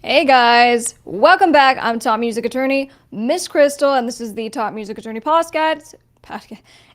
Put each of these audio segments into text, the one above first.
Hey guys, welcome back. I'm top music attorney, Miss Krystle, and this is the Top Music Attorney podcast.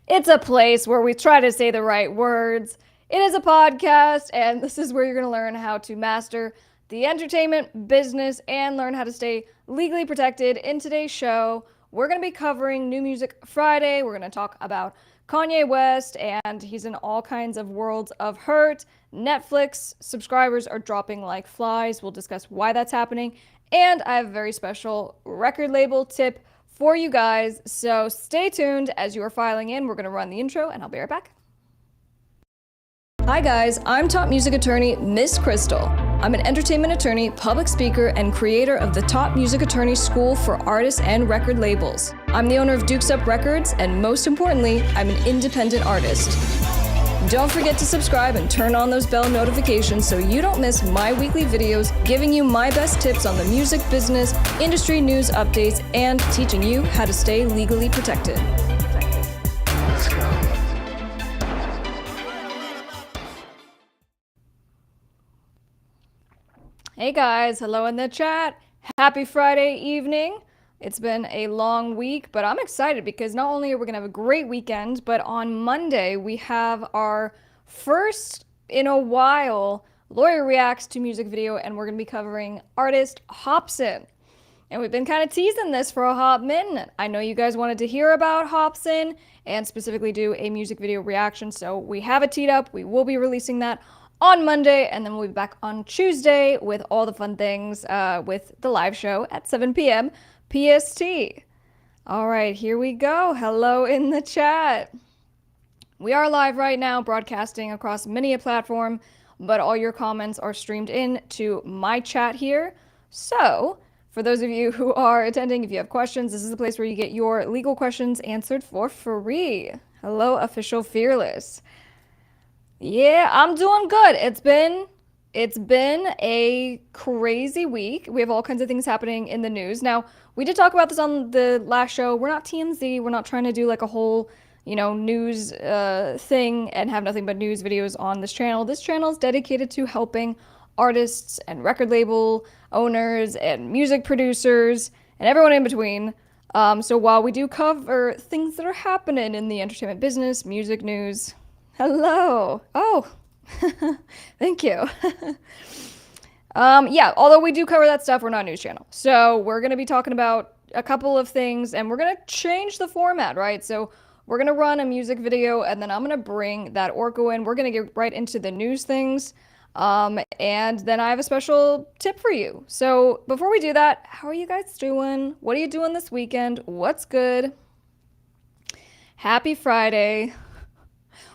It's a place where we try to say the right words. It is a podcast, and this is where you're going to learn how to master the entertainment business and learn how to stay legally protected. In today's show, we're going to be covering New Music Friday. We're going to talk about Kanye West, and he's in all kinds of worlds of hurt. Netflix subscribers are dropping like flies. We'll discuss why that's happening. And I have a very special record label tip for you guys. So stay tuned as you are filing in. We're going to run the intro, and I'll be right back. Hi guys, I'm top music attorney Miss Krystle. I'm an entertainment attorney, public speaker, and creator of the Top Music Attorney School for artists and record labels. I'm the owner of Dukes Up Records, and most importantly, I'm an independent artist. Don't forget to subscribe and turn on those bell notifications so you don't miss my weekly videos giving you my best tips on the music business, industry news updates, and teaching you how to stay legally protected. Let's go. Hey guys, hello in the chat. Happy Friday evening. It's been a long week, but I'm excited because not only are we going to have a great weekend, but on Monday we have our first in a while Lawyer Reacts to music video, and we're going to be covering artist Hopsin. And we've been kind of teasing this for a hot minute. I know you guys wanted to hear about Hopsin and specifically do a music video reaction, so we have it teed up. We will be releasing that on Monday, and then we'll be back on Tuesday with all the fun things with the live show at 7 p.m. PST. All right, here we go. Hello in the chat. We are live right now, broadcasting across many a platform, but all your comments are streamed in to my chat here. So, for those of you who are attending, if you have questions, this is the place where you get your legal questions answered for free. Hello, Official Fearless. Yeah, I'm doing good. It's been a crazy week. We have all kinds of things happening in the news. Now, we did talk about this on the last show. We're not TMZ. We're not trying to do like a whole, news thing and have nothing but news videos on this channel. This channel is dedicated to helping artists and record label owners and music producers and everyone in between. So while we do cover things that are happening in the entertainment business, music news, hello. Oh, thank you. Yeah, although we do cover that stuff, we're not a news channel. So we're going to be talking about a couple of things, and we're going to change the format, right? So we're going to run a music video, and then I'm going to bring that Orko in. We're going to get right into the news things. And then I have a special tip for you. So before we do that, how are you guys doing? What are you doing this weekend? What's good? Happy Friday.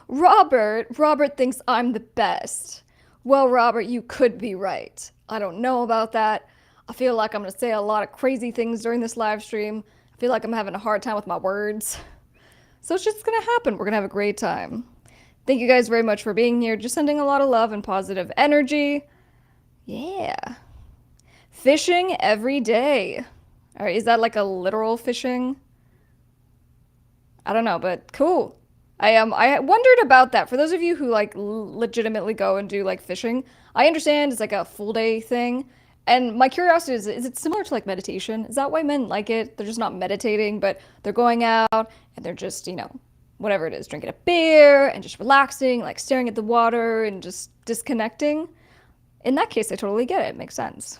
Robert thinks I'm the best. Well, Robert, you could be right. I don't know about that. I feel like I'm going to say a lot of crazy things during this live stream. I feel like I'm having a hard time with my words. So it's just going to happen. We're going to have a great time. Thank you guys very much for being here. Just sending a lot of love and positive energy. Yeah. Fishing every day. All right, is that like a literal fishing? I don't know, but cool. I wondered about that. For those of you who like legitimately go and do like fishing, I understand it's like a full day thing. And my curiosity is it similar to like meditation? Is that why men like it? They're just not meditating, but they're going out and they're just, whatever it is, drinking a beer and just relaxing, like staring at the water and just disconnecting. In that case, I totally get it. It makes sense.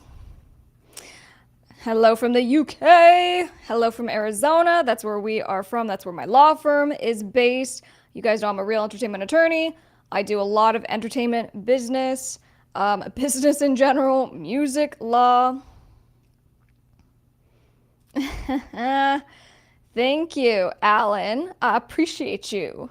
Hello from the UK. Hello from Arizona. That's where we are from. That's where my law firm is based. You guys know I'm a real entertainment attorney. I do a lot of entertainment business, business in general, music law. Thank you, Alan. I appreciate you.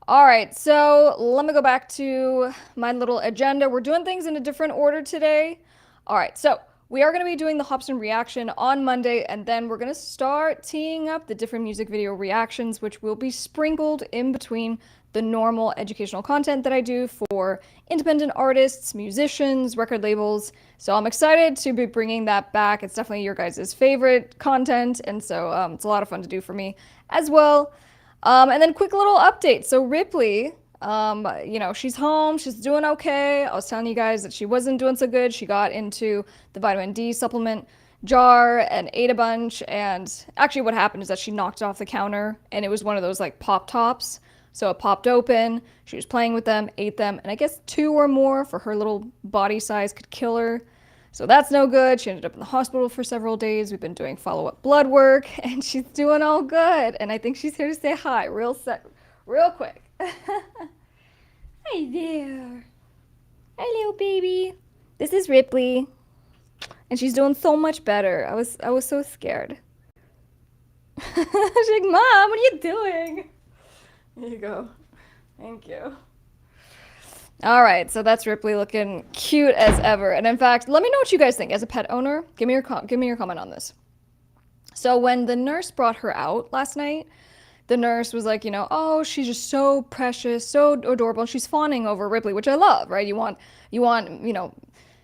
All right, so let me go back to my little agenda. We're doing things in a different order today. All right, so we are going to be doing the Hopsin reaction on Monday, and then we're going to start teeing up the different music video reactions, which will be sprinkled in between the normal educational content that I do for independent artists, musicians, record labels. So I'm excited to be bringing that back. It's definitely your guys' favorite content, and so it's a lot of fun to do for me as well. And then quick little update. So Ripley, She's home, she's doing okay. I was telling you guys that she wasn't doing so good. She got into the vitamin D supplement jar and ate a bunch. And actually, what happened is that she knocked it off the counter, and it was one of those like pop tops. So it popped open. She was playing with them, ate them, and I guess 2 or more for her little body size could kill her. So that's no good. She ended up in the hospital for several days. We've been doing follow-up blood work, and she's doing all good. And I think she's here to say hi real quick. Hi there. Hello, baby. This is Ripley. And she's doing so much better. I was so scared. She's like, Mom, what are you doing? There you go. Thank you. All right, so that's Ripley looking cute as ever. And in fact, let me know what you guys think as a pet owner. Give me your comment on this. So when the nurse brought her out last night, the nurse was like, oh, she's just so precious, so adorable. And she's fawning over Ripley, which I love, right? You want,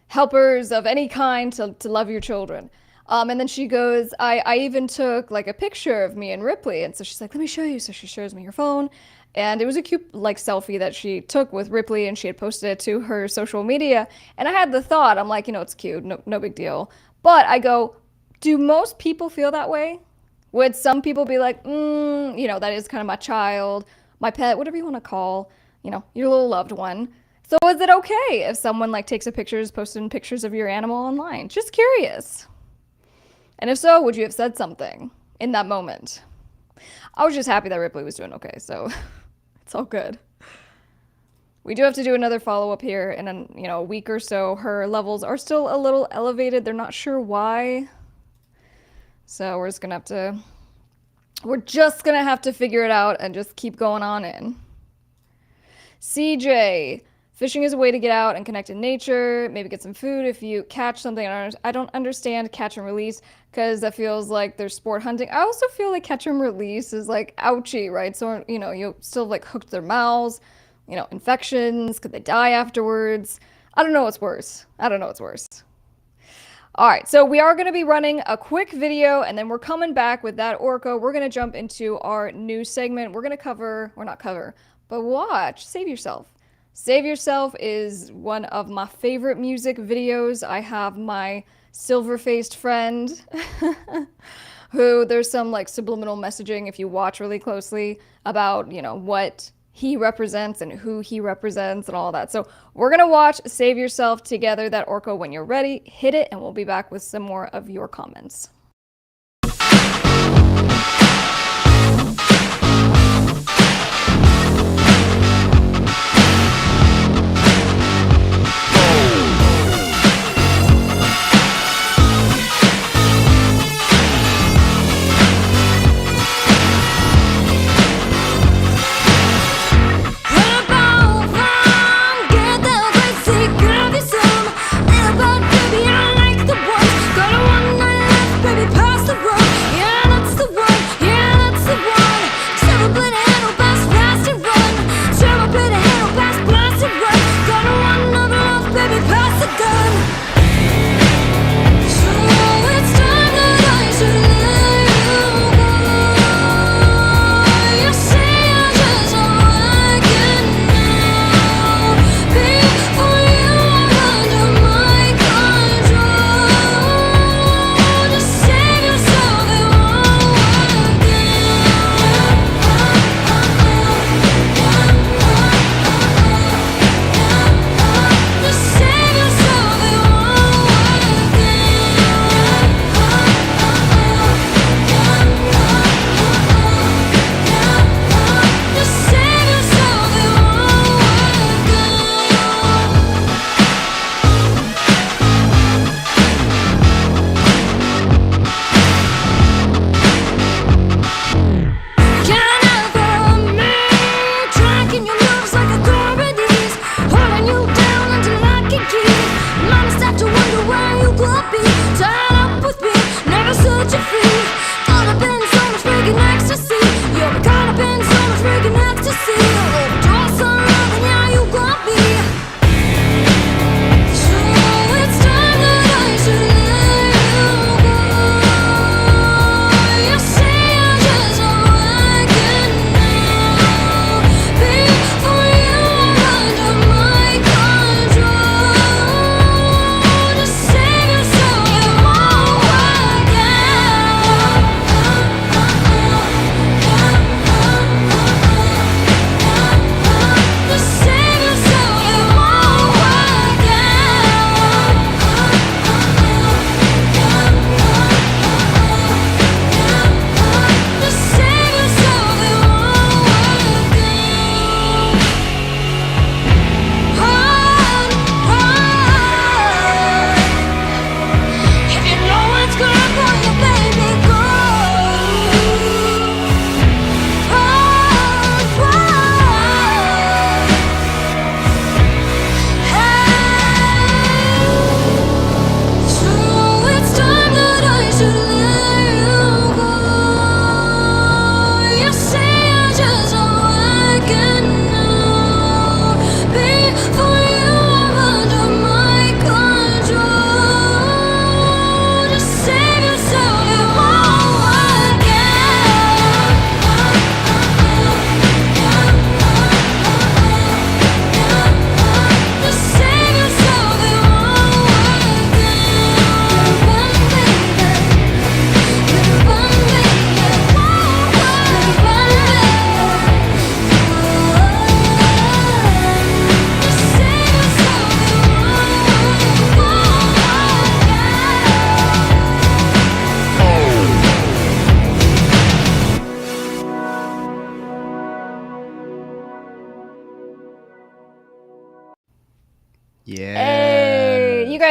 helpers of any kind to love your children. And then she goes, I even took like a picture of me and Ripley. And so she's like, let me show you. So she shows me her phone. And it was a cute like selfie that she took with Ripley, and she had posted it to her social media. And I had the thought, I'm like, it's cute, no big deal. But I go, do most people feel that way? Would some people be like, that is kind of my child, my pet, whatever you want to call, your little loved one. So is it okay if someone like takes posting pictures of your animal online? Just curious. And if so, would you have said something in that moment? I was just happy that Ripley was doing okay, so it's all good. We do have to do another follow-up here in a week or so. Her levels are still a little elevated. They're not sure why. So we're just gonna have to figure it out and just keep going on in. CJ, fishing is a way to get out and connect in nature, maybe get some food if you catch something. I don't understand catch and release because that feels like there's sport hunting. I also feel like catch and release is like ouchy, right? So, you still like hooked their mouths, infections, could they die afterwards? I don't know what's worse. All right, so we are going to be running a quick video, and then we're coming back with that Orko. We're going to jump into our new segment. We're going to watch Save Yourself. Save Yourself is one of my favorite music videos. I have my silver-faced friend who there's some like subliminal messaging if you watch really closely about, what he represents and who he represents and all that. So we're going to watch Save Yourself together, that Orko. When you're ready, hit it, and we'll be back with some more of your comments.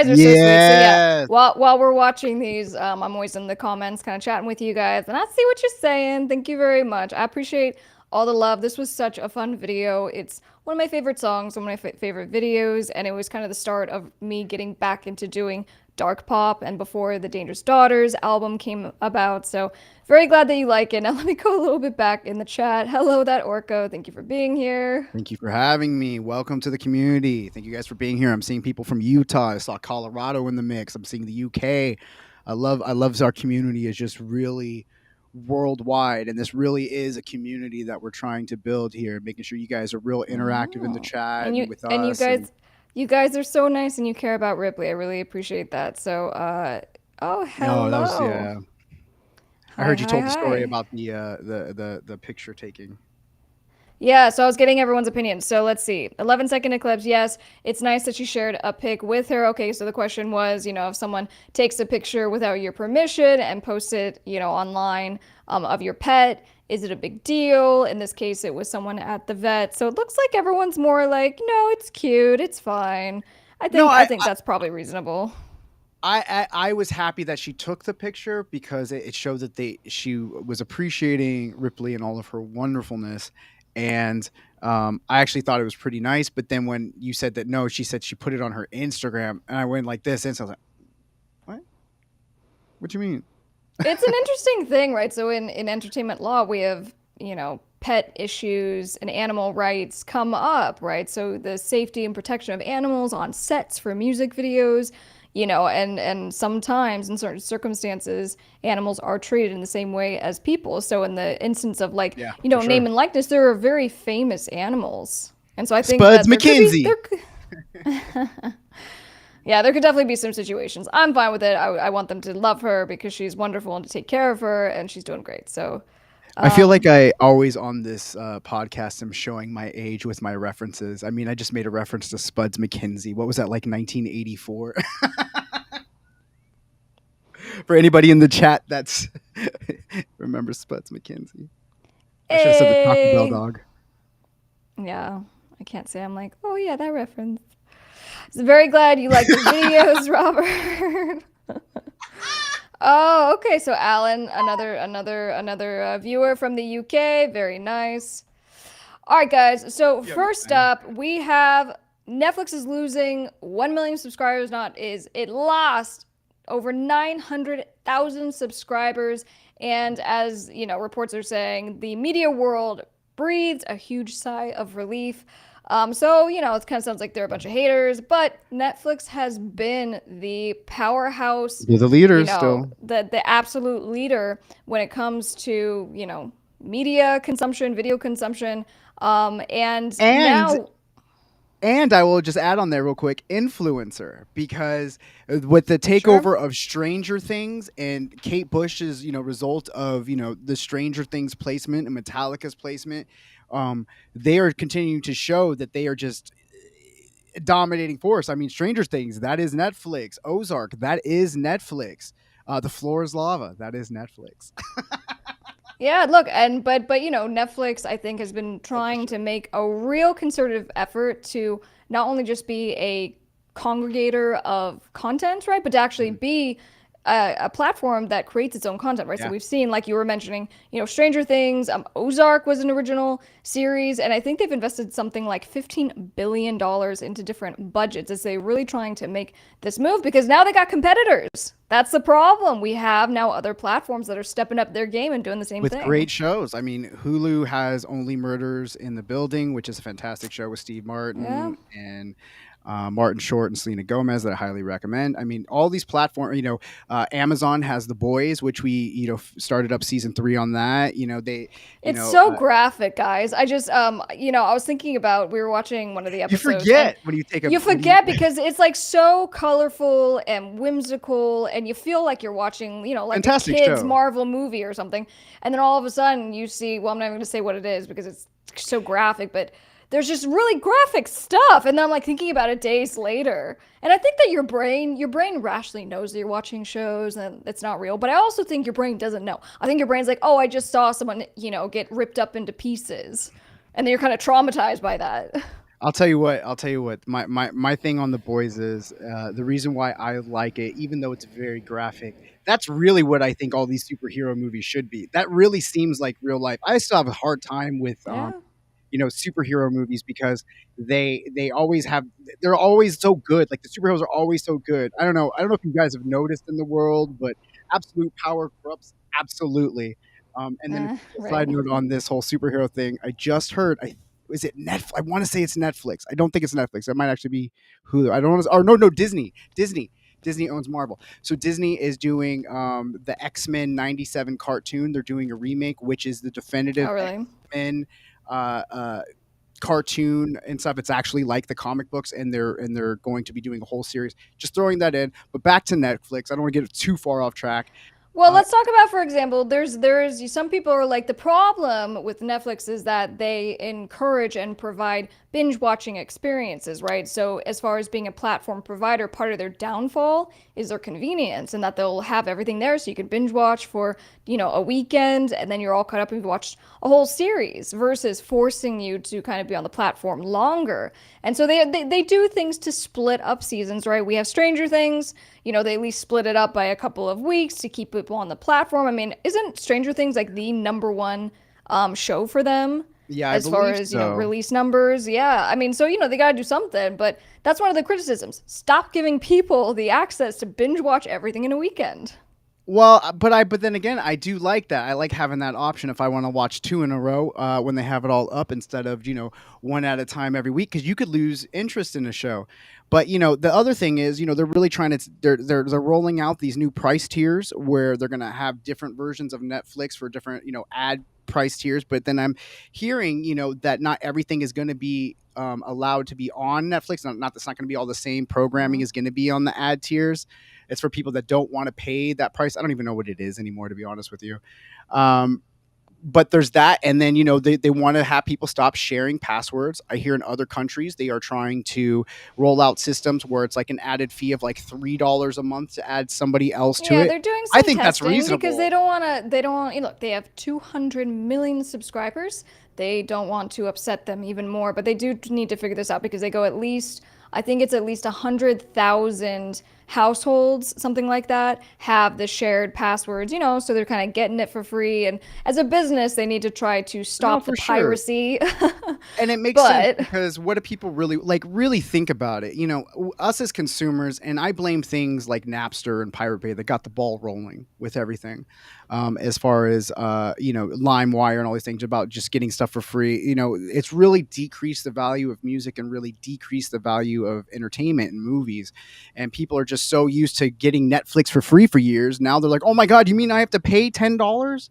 guys are so sweet. So yeah, Yes. while we're watching these, I'm always in the comments, kind of chatting with you guys, and I see what you're saying. Thank you very much. I appreciate all the love. This was such a fun video. It's one of my favorite songs, one of my favorite videos, and it was kind of the start of me getting back into doing dark pop and before the Dangerous Daughters album came about. So very glad that you like it. Now let me go a little bit back in the chat. Hello, that Orko. Thank you for being here. Thank you for having me. Welcome to the community. Thank you guys for being here. I'm seeing people from Utah. I saw Colorado in the mix. I'm seeing the UK. I love our community is just really worldwide, and this really is a community that we're trying to build here, making sure you guys are real interactive in the Oh, chat and and you with and you us. And guys, you guys are so nice and you care about Ripley. I really appreciate that. So, oh, no, that was hello. yeah. I Hi, heard you hi, told the story hi. about the picture taking. Yeah, so I was getting everyone's opinion. So let's see. 11-second eclipse. Yes, it's nice that she shared a pic with her. Okay, so the question was, if someone takes a picture without your permission and posts it, online of your pet, is it a big deal? In this case, it was someone at the vet. So it looks like everyone's more like, no, it's cute, it's fine. I No, think I think that's probably reasonable. I was happy that she took the picture because it showed that she was appreciating Ripley and all of her wonderfulness, and I actually thought it was pretty nice. But then when you said that no, she said she put it on her Instagram, and I went like this, and so I was like, what? What do you mean? It's an interesting thing, right? So in entertainment law, we have, pet issues and animal rights come up, right? So the safety and protection of animals on sets for music videos, and sometimes in certain circumstances, animals are treated in the same way as people. So in the instance of like, Yeah, for name sure. and likeness, there are very famous animals. And so I think Spuds that there could be McKenzie. yeah, there could definitely be some situations. I'm fine with it. I want them to love her because she's wonderful and to take care of her and she's doing great. So, I feel like um, I always on this podcast am showing my age with my references. I mean, I just made a reference to Spuds McKenzie. What was that, like 1984? For anybody in the chat that's remember Spuds McKenzie. I should have said the Taco Bell hey, dog. yeah, I can't say I'm like, oh yeah, that reference. So very glad you like the videos, Robert. Oh, okay. So Alan, another viewer from the UK. Very nice. All right, guys. So Yeah, first man. up, we have Netflix is losing 1 million subscribers. Not is it lost over 900,000 subscribers, and as reports are saying, the media world breathes a huge sigh of relief. So it kind of sounds like they're a bunch of haters, but Netflix has been the powerhouse, They're the leaders still. the absolute leader when it comes to media consumption, video consumption, and And now, and I will just add on there real quick, influencer, because with the sure. takeover of Stranger Things and Kate Bush's, result of, the Stranger Things placement and Metallica's placement, they are continuing to show that they are just a dominating force. I mean, Stranger Things, that is Netflix. Ozark, that is Netflix. The Floor is Lava, that is Netflix. Yeah, look, and but Netflix I think has been Oh, for trying sure. to make a real concerted effort to not only just be a congregator of content, right, but to actually Mhm. be a platform that creates its own content, right? So Yeah. we've seen, like you were mentioning, Stranger Things, Ozark was an original series, and I think they've invested something like $15 billion into different budgets as they're really trying to make this move because now they got competitors. That's the problem. We have now other platforms that are stepping up their game and doing the same With thing. great shows. I mean, Hulu has Only Murders in the Building, which is a fantastic show with Steve Yeah. Martin and Martin Short and Selena Gomez that I highly recommend. I mean, all these platforms. Amazon has The Boys, which we started up season 3 on that. You It's know, so uh, graphic, guys. I just I was thinking about we were watching one of the you episodes and forget when you take a you when you forget because it's like so colorful and whimsical and you feel like you're watching, like a fantastic kids show. Marvel movie or something. And then all of a sudden you see, well, I'm not even going to say what it is because it's so graphic, but there's just really graphic stuff and then I'm like thinking about it days later. And I think that your brain rationally knows that you're watching shows and it's not real, but I also think your brain doesn't know. I think your brain's like, "Oh, I just saw someone, get ripped up into pieces." And then you're kind of traumatized by that. I'll tell you what. I'll tell you what. My thing on the boys is the reason why I like it, even though it's very graphic. That's really what I think all these superhero movies should be. That really seems like real life. I still have a hard time with Yeah. superhero movies because they always have they're always so good. Like the superheroes are always so good. I don't know if you guys have noticed in the world, but absolute power corrupts absolutely. And then a side Right. note on this whole superhero thing, I just heard. Is it Netflix? I want to say it's Netflix. I don't think it's Netflix. It might actually be Hulu. I don't want to. Or no, Disney. Disney owns Marvel. So Disney is doing the X-Men 97 cartoon. They're doing a remake, which is the definitive Oh, really? X-Men uh, uh, cartoon and stuff. It's actually like the comic books, and they're going to be doing a whole series. Just throwing that in. But back to Netflix. I don't want to get too far off track. Well, Uh, let's talk about, for example, there's some people are like the problem with Netflix is that they encourage and provide binge watching experiences, right? So as far as being a platform provider, part of their downfall is their convenience and that they'll have everything there so you can binge watch for, a weekend and then you're all caught up and you've watched a whole series versus forcing you to kind of be on the platform longer. And so they do things to split up seasons, right? We have Stranger Things, they at least split it up by a couple of weeks to keep people on the platform. I mean, isn't Stranger Things like the number one show for them yeah, I as far believe as, so. release numbers? Yeah. I mean, so, they got to do something, but that's one of the criticisms. Stop giving people the access to binge watch everything in a weekend. Well, but then again, I do like that. I like having that option if I want to watch two in a row when they have it all up instead of one at a time every week because you could lose interest in a show. But the other thing is they're really trying to they're rolling out these new price tiers where they're gonna have different versions of Netflix for different ad price tiers. But then I'm hearing that not everything is going to be allowed to be on Netflix. Not that's not going to be all the same programming Mm. is going to be on the ad tiers. It's for people that don't want to pay that price. I don't even know what it is anymore, to be honest with you. Um, but there's that. And then, they want to have people stop sharing passwords. I hear in other countries, they are trying to roll out systems where it's like an added fee of like $3 a month to add somebody else to Yeah, it. they're doing I some think that's testing because they reasonable. don't want to. They don't want. Look, they have 200 million subscribers. They don't want to upset them even more, but they do need to figure this out because they go at least. I think it's at least 100,000 households, something like that, have the shared passwords. So they're kind of getting it for free. And as a business, they need to try to No, stop the for sure. piracy. And it makes sense But because what do people really think about it? Us as consumers, and I blame things like Napster and Pirate Bay that got the ball rolling with everything, as far as LimeWire and all these things about just getting stuff for free. It's really decreased the value of music and really decreased the value of entertainment and movies. And people are just so used to getting Netflix for free for years. Now they're like, oh my god, you mean I have to pay $10?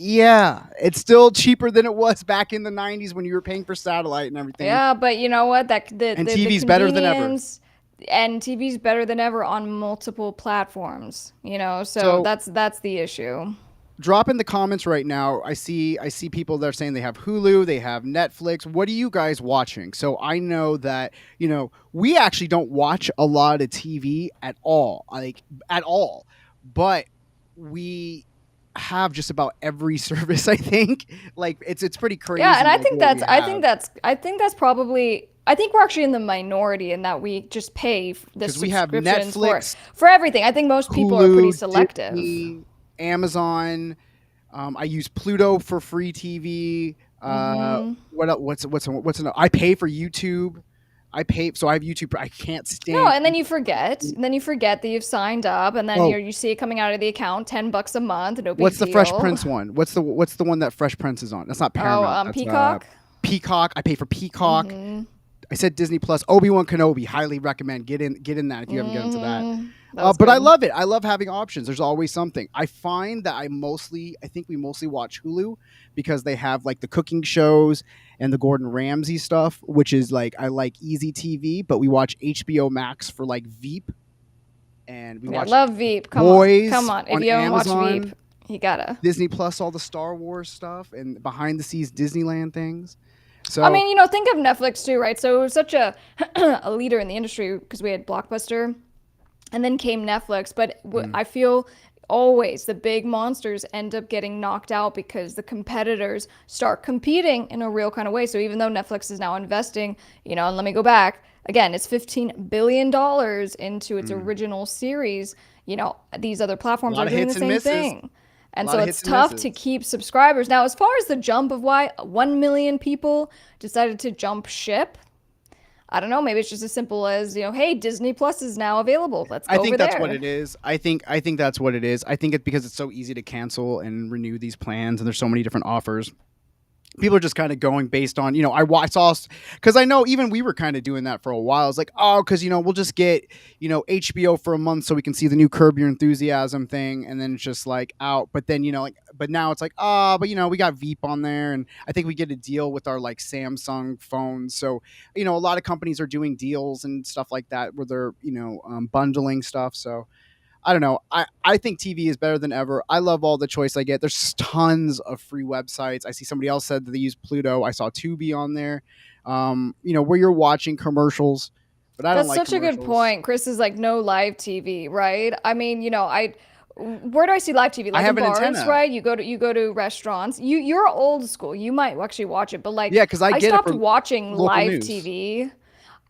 Yeah, it's still cheaper than it was back in the 90s when you were paying for satellite and everything. yeah, but you know what? That And the TV's better than ever. convenience and TV's better than ever on multiple platforms, so So that's the issue. drop in the comments right now. I see people that are saying they have Hulu, they have Netflix. What are you guys watching? So I know that, we actually don't watch a lot of TV at all. Like at all. But we have just about every service, I think. Like it's pretty Yeah, and crazy like what we have. I think that's probably I think we're actually in the minority in that we just pay the Because we have subscriptions Netflix, for everything. I think most people are pretty Hulu, selective. Disney, Amazon. I use Pluto for free TV. What else, what's another? I pay for YouTube. I pay so I have YouTube. I can't No, stand. and then you forget, that you've signed up, and then Oh, you see it coming out of the account, $10 a month, no big what's the Fresh deal. Prince one? What's the one that Fresh Prince is on? That's not Oh, Paramount. That's Peacock. Peacock. I pay for Peacock. I said Disney Plus. Obi-Wan Kenobi. Highly recommend. Get in that if you haven't gotten into that. That was But I good. love it. I love having options. There's always something. I find that I think we mostly watch Hulu because they have like the cooking shows and the Gordon Ramsay stuff, which is like I like easy TV. But we watch HBO Max for like Veep, and we Yeah, watch love Veep. Come on, come Boys on. If on you haven't watched Veep, Amazon, you gotta. Disney Plus, all the Star Wars stuff, and behind the scenes Disneyland things. I So mean, think of Netflix too, right? So it was such a a leader in the industry because we had Blockbuster, and then came Netflix. But I feel always the big monsters end up getting knocked out because the competitors start competing in a real kind of way. So even though Netflix is now investing, and let me go back again, it's $15 billion into its Mm. original series. These other A platforms lot are of doing the hits and same misses. thing. A And lot so of it's hits and tough to misses. keep subscribers. Now, as far as the jump of why 1 million people decided to jump ship, I don't know. Maybe it's just as simple as, hey, Disney Plus is now available. Let's I go over think that's what there. it is. I think that's what it is. I think it's because it's so easy to cancel and renew these plans, and there's so many different offers. People are just kind of going based on, I saw, because I know even we were kind of doing that for a while. It's like, oh, because we'll just get HBO for a month so we can see the new Curb Your Enthusiasm thing, and then it's just like out. But then but now it's like, oh, but we got Veep on there, and I think we get a deal with our like Samsung phones. So a lot of companies are doing deals and stuff like that where they're bundling stuff. So I don't know. I think TV is better than ever. I love all the choice I get. There's tons of free websites. I see somebody else said that they use Pluto. I saw Tubi on there. Where you're watching commercials, but I don't That's like such a good commercials. point. Chris is like no live TV, right? I mean, where do I see live TV? I Like in have an bars, antenna. right? You go to restaurants. You're old school. You might actually watch it, but like Yeah, because I I get it stopped for watching local live news. TV.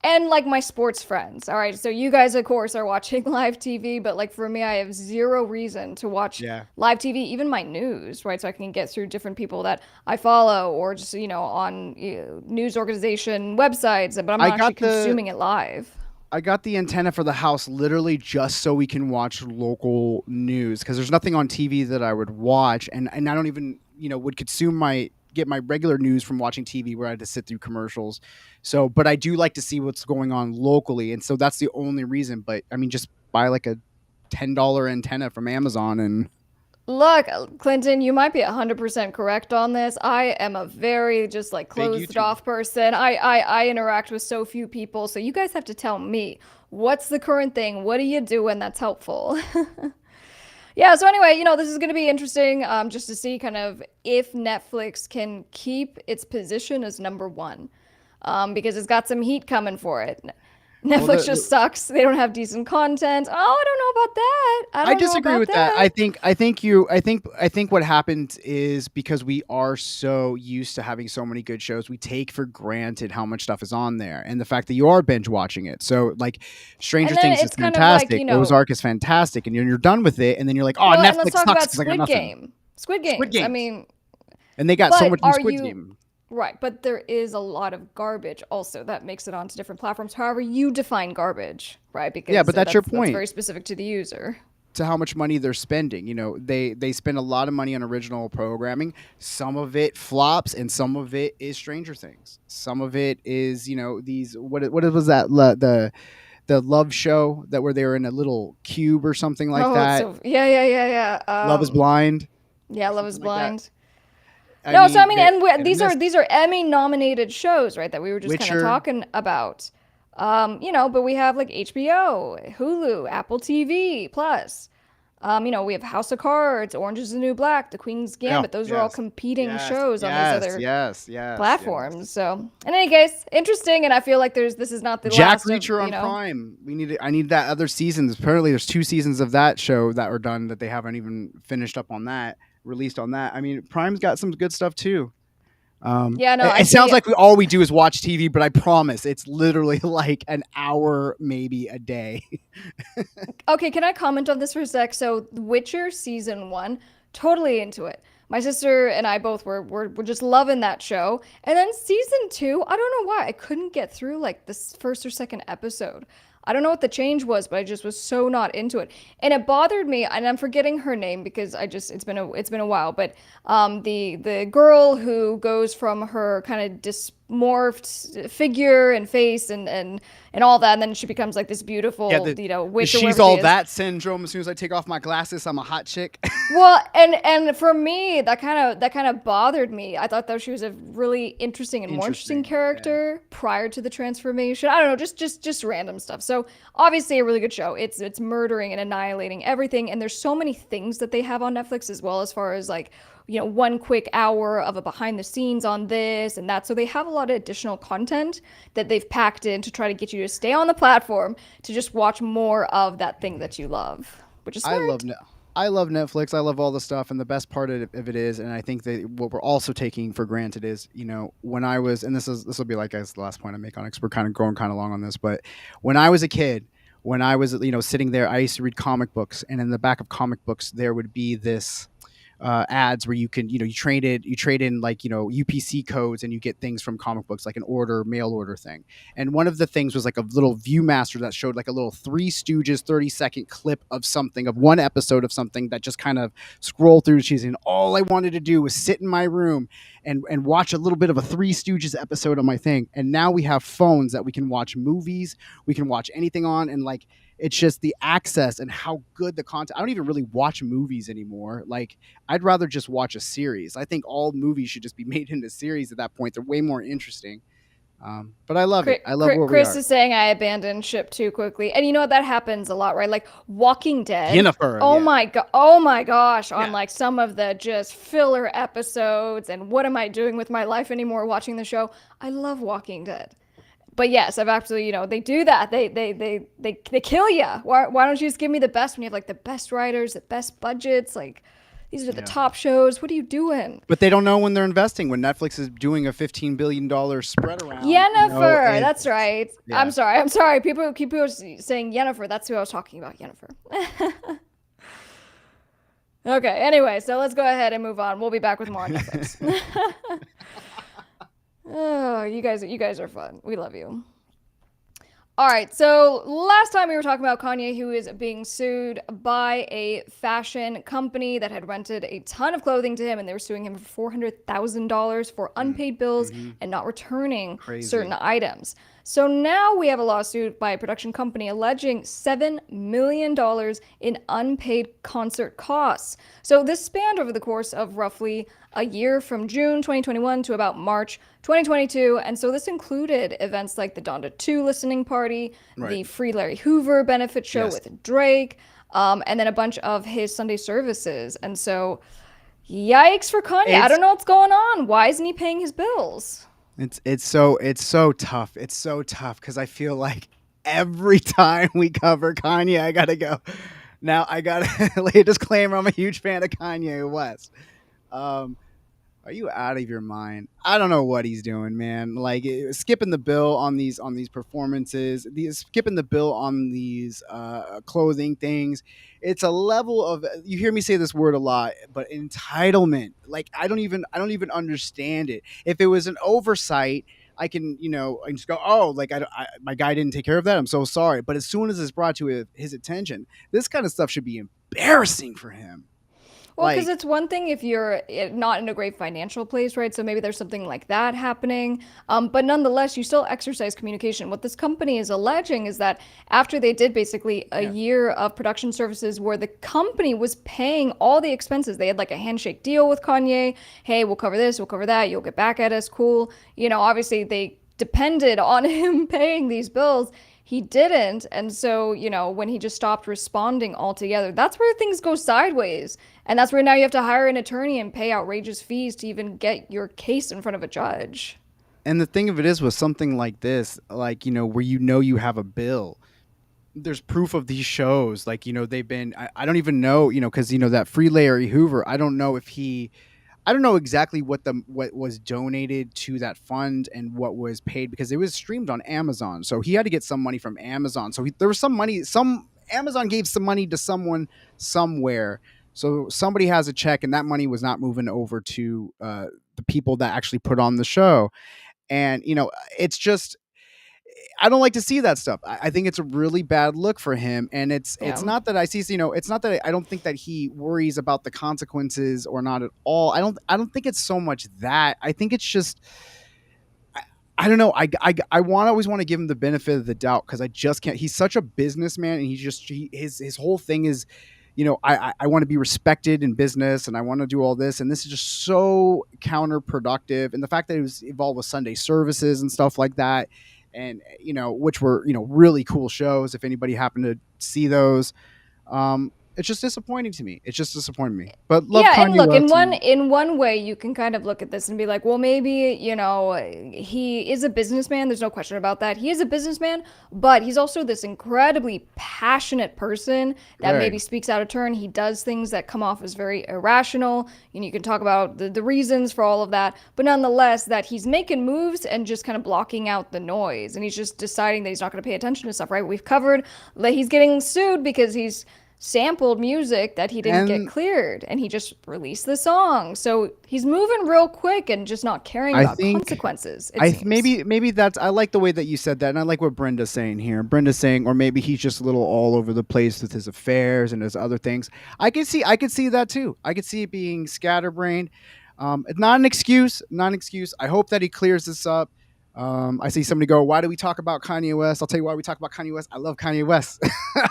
And like my sports friends. All right. So you guys, of course, are watching live TV, but like for me, I have zero reason to watch Yeah, live TV, even my news, right? So I can get through different people that I follow or just, on news organization websites, but I'm I not actually got the consuming it live. I got the antenna for the house literally just so we can watch local news because there's nothing on TV that I would watch, and I don't even would consume my get my regular news from watching TV where I had to sit through commercials. So, but I do like to see what's going on locally, and so that's the only reason. But I mean, just buy like a $10 antenna from Amazon and Look, Clinton, you might be 100% correct on this. I am a very just like big closed YouTube. off person. I interact with so few people, so you guys have to tell me what's the current thing? What are you doing that's helpful? Yeah, so anyway, this is going to be interesting just to see kind of if Netflix can keep its position as number one because it's got some heat coming for it. Well, Netflix just sucks. They don't have decent content. Oh, I don't know about that. I I don't know disagree about with that. that. I think what happened is because we are so used to having so many good shows, we take for granted how much stuff is on there and the fact that you are binge watching it. So like Stranger And then Things is it's kind of like, fantastic, Ozark is fantastic, and you're done with it, and then you're like, oh, well, and let's Netflix talk sucks about because I got Squid nothing. Game. Squid Squid Games. I Games, mean, and they got so but much from are Squid you Game. right? But there is a lot of garbage also that makes it onto different platforms. However, you define garbage, right? Yeah, Because but that's your that's point very specific to the user. to how much money they're spending. They spend a lot of money on original programming. Some of it flops, and some of it is Stranger Things. Some of it is these what was that the love show that where they were in a little cube or something like Oh, it's that. so yeah, yeah, yeah, Love is yeah. Blind, Yeah, Love is something like that. Blind. I No, so I mean, mean, they and hit or these are miss. Emmy nominated shows, right? That we were just kind of Witcher, talking about. But we have like HBO, Hulu, Apple TV Plus. We have House of Cards, Orange is the New Black, The Queen's yeah, Gambit. Those are all yes, competing yes, shows on these yes, other yes, yes, platforms. yes. So, in any case, interesting, and I feel like this is not the Jack last of, Reacher on Prime. I need that other seasons. Apparently, there's 2 seasons of that show that are done that they haven't even finished up on that, released on that. I mean, Prime's got some good stuff too. Yeah, no, I it sounds see. like all we do is watch TV, but I promise it's literally like an hour, maybe a day. Okay, can I comment on this for a sec? So, Witcher season one, totally into it. My sister and I both were just loving that show. And then season two, I don't know why I couldn't get through like this first or second episode. I don't know what the change was, but I just was so not into it, and it bothered me. And I'm forgetting her name because it's been a while. But the girl who goes from her kind of dysmorphed figure and face and all that, and then she becomes like this Yeah, beautiful, the witch or she's whatever she all is. that syndrome. As soon as I take off my glasses, I'm a hot chick. Well, and for me, that kind of bothered me. I thought that she was a really interesting and more interesting Interesting. Yeah. character prior to the transformation. I don't know, just random stuff. So obviously a really good show. It's murdering and annihilating everything, and there's so many things that they have on Netflix as well as far as like one quick hour of a behind the scenes on this and that. So they have a lot of additional content that they've packed in to try to get you to stay on the platform to just watch more of that thing that you love, which is I love smart. no. I love Netflix. I love all the stuff, and the best part of it is, and I think that what we're also taking for granted is, when I was, and this will be like as the last point I make on it, because we're kind of going kind of long on this, but when I was a kid, when I was sitting there, I used to read comic books, and in the back of comic books there would be this ads where you can you trade in like UPC codes and you get things from comic books like an order mail order thing. And one of the things was like a little viewmaster that showed like a little Three Stooges 30-second clip of something, of one episode of something, that just kind of scroll through cheese. And all I wanted to do was sit in my room and watch a little bit of a Three Stooges episode on my thing. And now we have phones that we can watch movies, we can watch anything on, and like it's just the access and how good the content. I don't even really watch movies anymore. Like, I'd rather just watch a series. I think all movies should just be made into series at that point. They're way more interesting. But I love it. I love where we Chris are. is saying I abandoned ship too quickly, and you know what? That happens a lot, right? Like Walking Dead. Yennefer, Oh yeah. my god! Oh my gosh! On Yeah. like some of the just filler episodes, and what am I doing with my life anymore? Watching the show. I love Walking Dead. But yes, I've absolutely, they do that. They kill you. Why don't you just give me the best when you have like the best writers, the best budgets? Like these are the Yeah. top shows. What are you doing? But they don't know when they're investing. When Netflix is doing a $15 billion spread around. Yennefer, that's right. Yeah. I'm sorry. People keep saying Yennefer. That's who I was talking about, Yennefer. Okay. Anyway, so let's go ahead and move on. We'll be back with more on Netflix. Oh, you guys are fun. We love you. All right, so last time we were talking about Kanye, who is being sued by a fashion company that had rented a ton of clothing to him, and they were suing him for $400,000 for unpaid bills and not returning certain items. So now we have a lawsuit by a production company alleging $7 million in unpaid concert costs. So this spanned over the course of roughly a year, from June 2021 to about March 2022. And so this included events like the Donda 2 listening party, the Free Larry Hoover benefit show with Drake, and then a bunch of his Sunday services. And so, yikes for Kanye. I don't know what's going on. Why isn't he paying his bills? It's so tough. It's so tough because I feel like every time we cover Kanye, I gotta go. Now I gotta lay a disclaimer. I'm a huge fan of Kanye West. Are you out of your mind? I don't know what he's doing, man. Like skipping the bill on these performances, skipping the bill on these clothing things. It's a level of, you hear me say this word a lot, but entitlement. Like I don't even understand it. If it was an oversight, I can I can just go, oh, like my guy didn't take care of that. I'm so sorry. But as soon as it's brought to his attention, this kind of stuff should be embarrassing for him. Well, because it's one thing if you're not in a great financial place, right? So maybe there's something like that happening. But nonetheless, you still exercise communication. What this company is alleging is that after they did basically a year of production services where the company was paying all the expenses, they had like a handshake deal with Kanye. Hey, we'll cover this, we'll cover that. You'll get back at us. Cool. Obviously they depended on him paying these bills. He didn't. And so, when he just stopped responding altogether, that's where things go sideways. And that's where now you have to hire an attorney and pay outrageous fees to even get your case in front of a judge. And the thing of it is with something like this, like, where you have a bill, there's proof of these shows. Like, they've been, I don't even know, because, that Free Larry Hoover, I don't know exactly what was donated to that fund and what was paid, because it was streamed on Amazon. So he had to get some money from Amazon. So there was some money, Amazon gave some money to someone somewhere. So somebody has a check, and that money was not moving over to the people that actually put on the show. And, it's just, I don't like to see that stuff. I think it's a really bad look for him. And it's not that I see, it's not that I don't think that he worries about the consequences or not at all. I don't think it's so much that. I think it's just, I don't know. I always want to give him the benefit of the doubt, because I just can't. He's such a businessman, and his whole thing is, I want to be respected in business, and I want to do all this, and this is just so counterproductive. And the fact that it was involved with Sunday services and stuff like that, and which were really cool shows if anybody happened to see those. It's just disappointing to me. It's just disappointing me. But love Yeah, and Kanye look, West. And in one way you can kind of look at this and be like, well, maybe, he is a businessman. There's no question about that. He is a businessman, but he's also this incredibly passionate person that right. maybe speaks out of turn. He does things that come off as very irrational. You can talk about the reasons for all of that, but nonetheless, that he's making moves and just kind of blocking out the noise. And he's just deciding that he's not going to pay attention to stuff, right? We've covered that he's getting sued because he's sampled music that he didn't get And cleared and he just released the song. So he's moving real quick and just not caring I about think consequences, it seems. maybe that's I like the way that you said that, and I like what Brenda's saying here. Brenda's saying, or maybe he's just a little all over the place with his affairs and his other things. I could see that too. I could see it being scatterbrained. It's not an excuse, not an excuse. I hope that he clears this up. I see somebody go, why do we talk about Kanye West? I'll tell you why we talk about Kanye West. I love Kanye West.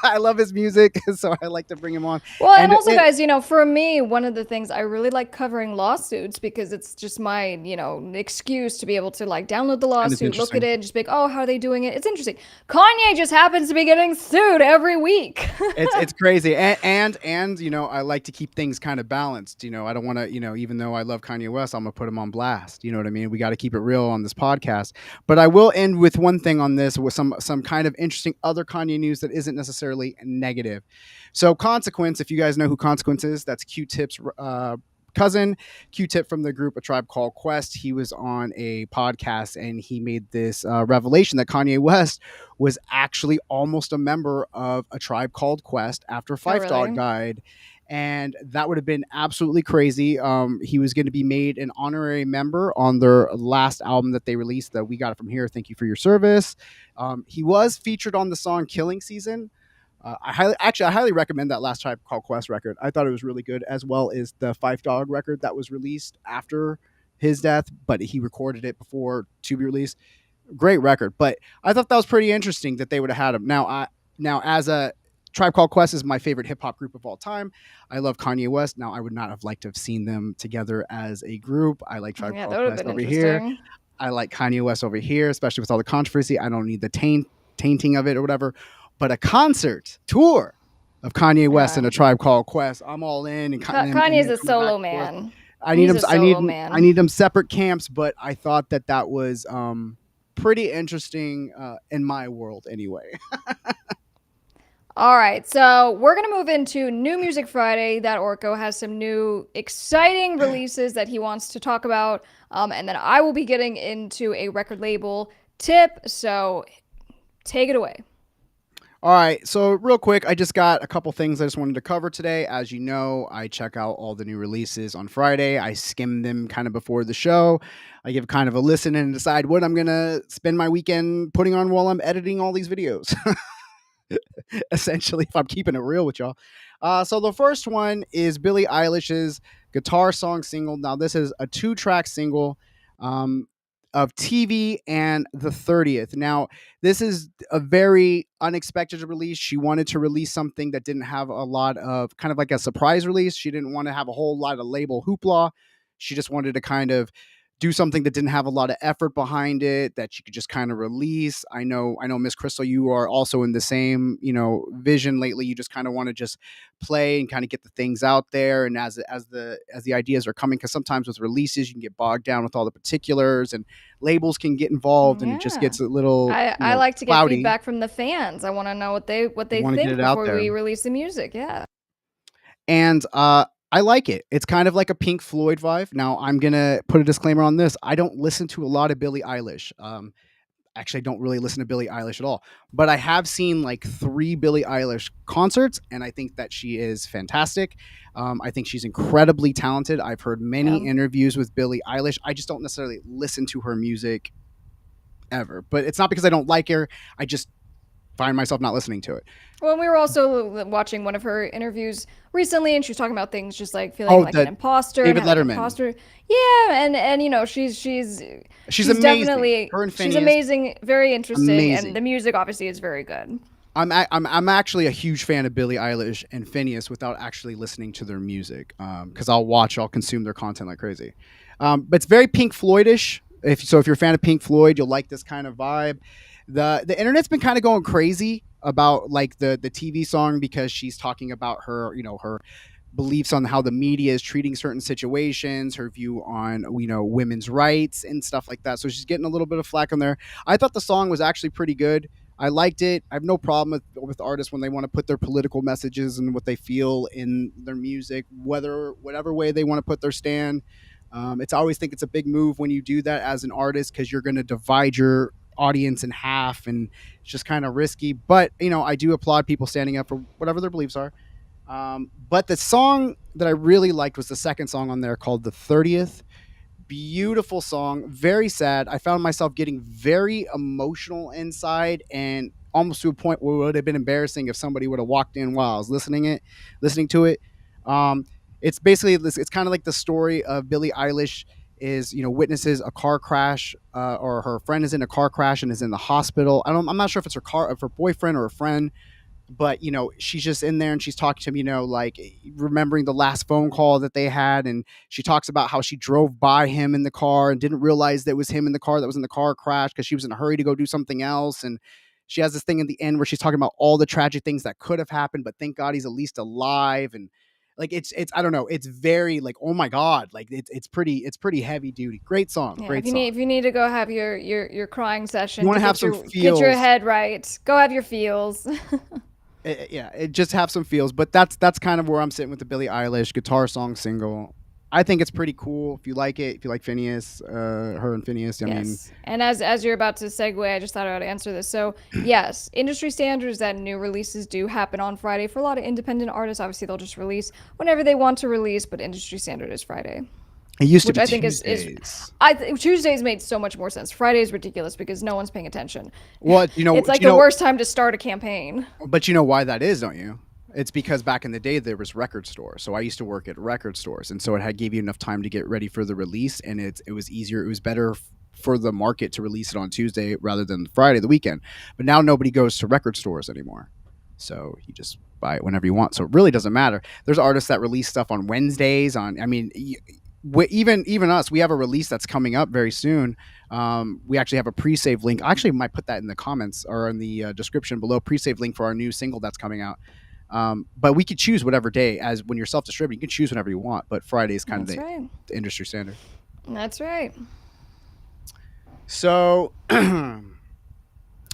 I love his music, so I like to bring him on. Well, and And also, guys, for me, one of the things I really like covering lawsuits because it's just my, excuse to be able to like download the and it's lawsuit, look at interesting. it, just be like, oh, how are they doing it? It's interesting. Kanye just happens to be getting sued every week. It's crazy, and I like to keep things kind of balanced. I don't want to, even though I love Kanye West, I'm gonna put him on blast. You know what I mean? We got to keep it real on this podcast. But I will end with one thing on this, with some kind of interesting other Kanye news that isn't necessarily negative. So Consequence, if you guys know who Consequence is, that's Q-Tip's cousin, Q-Tip from the group A Tribe Called Quest. He was on a podcast and he made this revelation that Kanye West was actually almost a member of A Tribe Called Quest after Oh, Phife Dawg really? died. And that would have been absolutely crazy. He was going to be made an honorary member on their last album that they released, that We Got It From Here. Thank you for your service. He was featured on the song Killing Season. I highly recommend that last Tribe Called Quest record. I thought it was really good, as well as the Phife Dawg record that was released after his death, but he recorded it before to be released. Great record, but I thought that was pretty interesting that they would have had him. Now as a Tribe Called Quest is my favorite hip hop group of all time. I love Kanye West. Now I would not have liked to have seen them together as a group. I like Tribe Yeah, that Called would have Quest been over here. interesting. I like Kanye West over here, especially with all the controversy. I don't need the tainting of it or whatever. But a concert tour of Kanye West and Yeah. a Tribe Called Quest, I'm all in, and Kanye's them a coming back solo and forth. man. I need He's them. a solo I man. need them separate camps, but I thought that was pretty interesting in my world anyway. All right, so we're gonna move into New Music Friday. That Orko has some new exciting releases that he wants to talk about, and then I will be getting into a record label tip. So take it away. All right, so real quick, I just got a couple things I just wanted to cover today. As you know, I check out all the new releases on Friday. I skim them kind of before the show. I give kind of a listen and decide what I'm gonna spend my weekend putting on while I'm editing all these videos. Essentially, if I'm keeping it real with y'all. So the first one is Billie Eilish's guitar song single. Now, this is a 2-track single of TV and the 30th. Now, this is a very unexpected release. She wanted to release something that didn't have a lot of, kind of like a surprise release. She didn't want to have a whole lot of label hoopla. She just wanted to kind of do something that didn't have a lot of effort behind it, that you could just kind of release. I know Miss Krystle, you are also in the same, vision lately. You just kind of want to just play and kind of get the things out there. And as the ideas are coming, because sometimes with releases, you can get bogged down with all the particulars and labels can get involved and it just Yeah. gets a little, I like to get cloudy. feedback from the fans. I want to know what You they want to get think it out before there. we release the music. Yeah. And I like it. It's kind of like a Pink Floyd vibe. Now, I'm going to put a disclaimer on this. I don't listen to a lot of Billie Eilish. Actually, I don't really listen to Billie Eilish at all. But I have seen like 3 Billie Eilish concerts, and I think that she is fantastic. I think she's incredibly talented. I've heard many Yeah. interviews with Billie Eilish. I just don't necessarily listen to her music ever. But it's not because I don't like her. I just find myself not listening to it. Well, we were also watching one of her interviews recently, and she was talking about things just like feeling Oh, like an the imposter and David having an Letterman. imposter. Yeah, and she's She's amazing. definitely Her and she's Phineas, amazing, very interesting, and amazing. the music obviously is very good. I'm actually a huge fan of Billie Eilish and Phineas without actually listening to their music, because I'll consume their content like crazy. But it's very Pink Floydish. If you're a fan of Pink Floyd, you'll like this kind of vibe. The internet's been kind of going crazy about like the TV song because she's talking about her, her beliefs on how the media is treating certain situations, her view on women's rights and stuff like that. So she's getting a little bit of flack on there. I thought the song was actually pretty good. I liked it. I have no problem with artists when they want to put their political messages and what they feel in their music, whatever way they want to put their stand. It's I always think it's a big move when you do that as an artist because you're going to divide your audience in half, and it's just kind of risky. But I do applaud people standing up for whatever their beliefs are. But the song that I really liked was the second song on there called "The 30th." Beautiful song, very sad. I found myself getting very emotional inside, and almost to a point where it would have been embarrassing if somebody would have walked in while I was listening to it. Um, it's basically this. It's kind of like the story of Billie Eilish is witnesses a car crash, or her friend is in a car crash and is in the hospital. I'm not sure if it's her boyfriend or a friend, but she's just in there and she's talking to him, like remembering the last phone call that they had, and she talks about how she drove by him in the car and didn't realize that it was him in the car that was in the car crash because she was in a hurry to go do something else. And she has this thing in the end where she's talking about all the tragic things that could have happened, but thank God he's at least alive. And like it's I don't know, it's very like, oh my God, like it's pretty heavy duty. Great song, Yeah, great song. if you need to go have your crying You session want to to have get some your feels. head right, go have your feels. Yeah, it just have some feels, but that's kind of where I'm sitting with the Billie Eilish guitar song single. I think it's pretty cool. If you like it, if you like Phineas, her and Phineas, I mean, Yes. And as you're about to segue, I just thought I would answer this. So, yes, industry standards that new releases do happen on Friday for a lot of independent artists. Obviously, they'll just release whenever they want to release, but industry standard is Friday, it used to which be I think is Tuesdays. Tuesdays made so much more sense. Friday is ridiculous because no one's paying attention. What It's like the worst time to start a campaign. but you know why that is, don't you? It's because back in the day there was record stores. So I used to work at record stores, and so it had gave you enough time to get ready for the release, and it was easier. It was better for the market to release it on Tuesday rather than Friday, the weekend. But now nobody goes to record stores anymore, so you just buy it whenever you want. So it really doesn't matter. There's artists that release stuff on Wednesdays. I mean, even us, we have a release that's coming up very soon. We actually have a pre-save link. I actually might put that in the comments or in the description below. Pre-save link for our new single that's coming out. But we could choose whatever day. As when you're self-distributing, you can choose whenever you want. But Friday is kind of That's right. the industry standard. That's right. So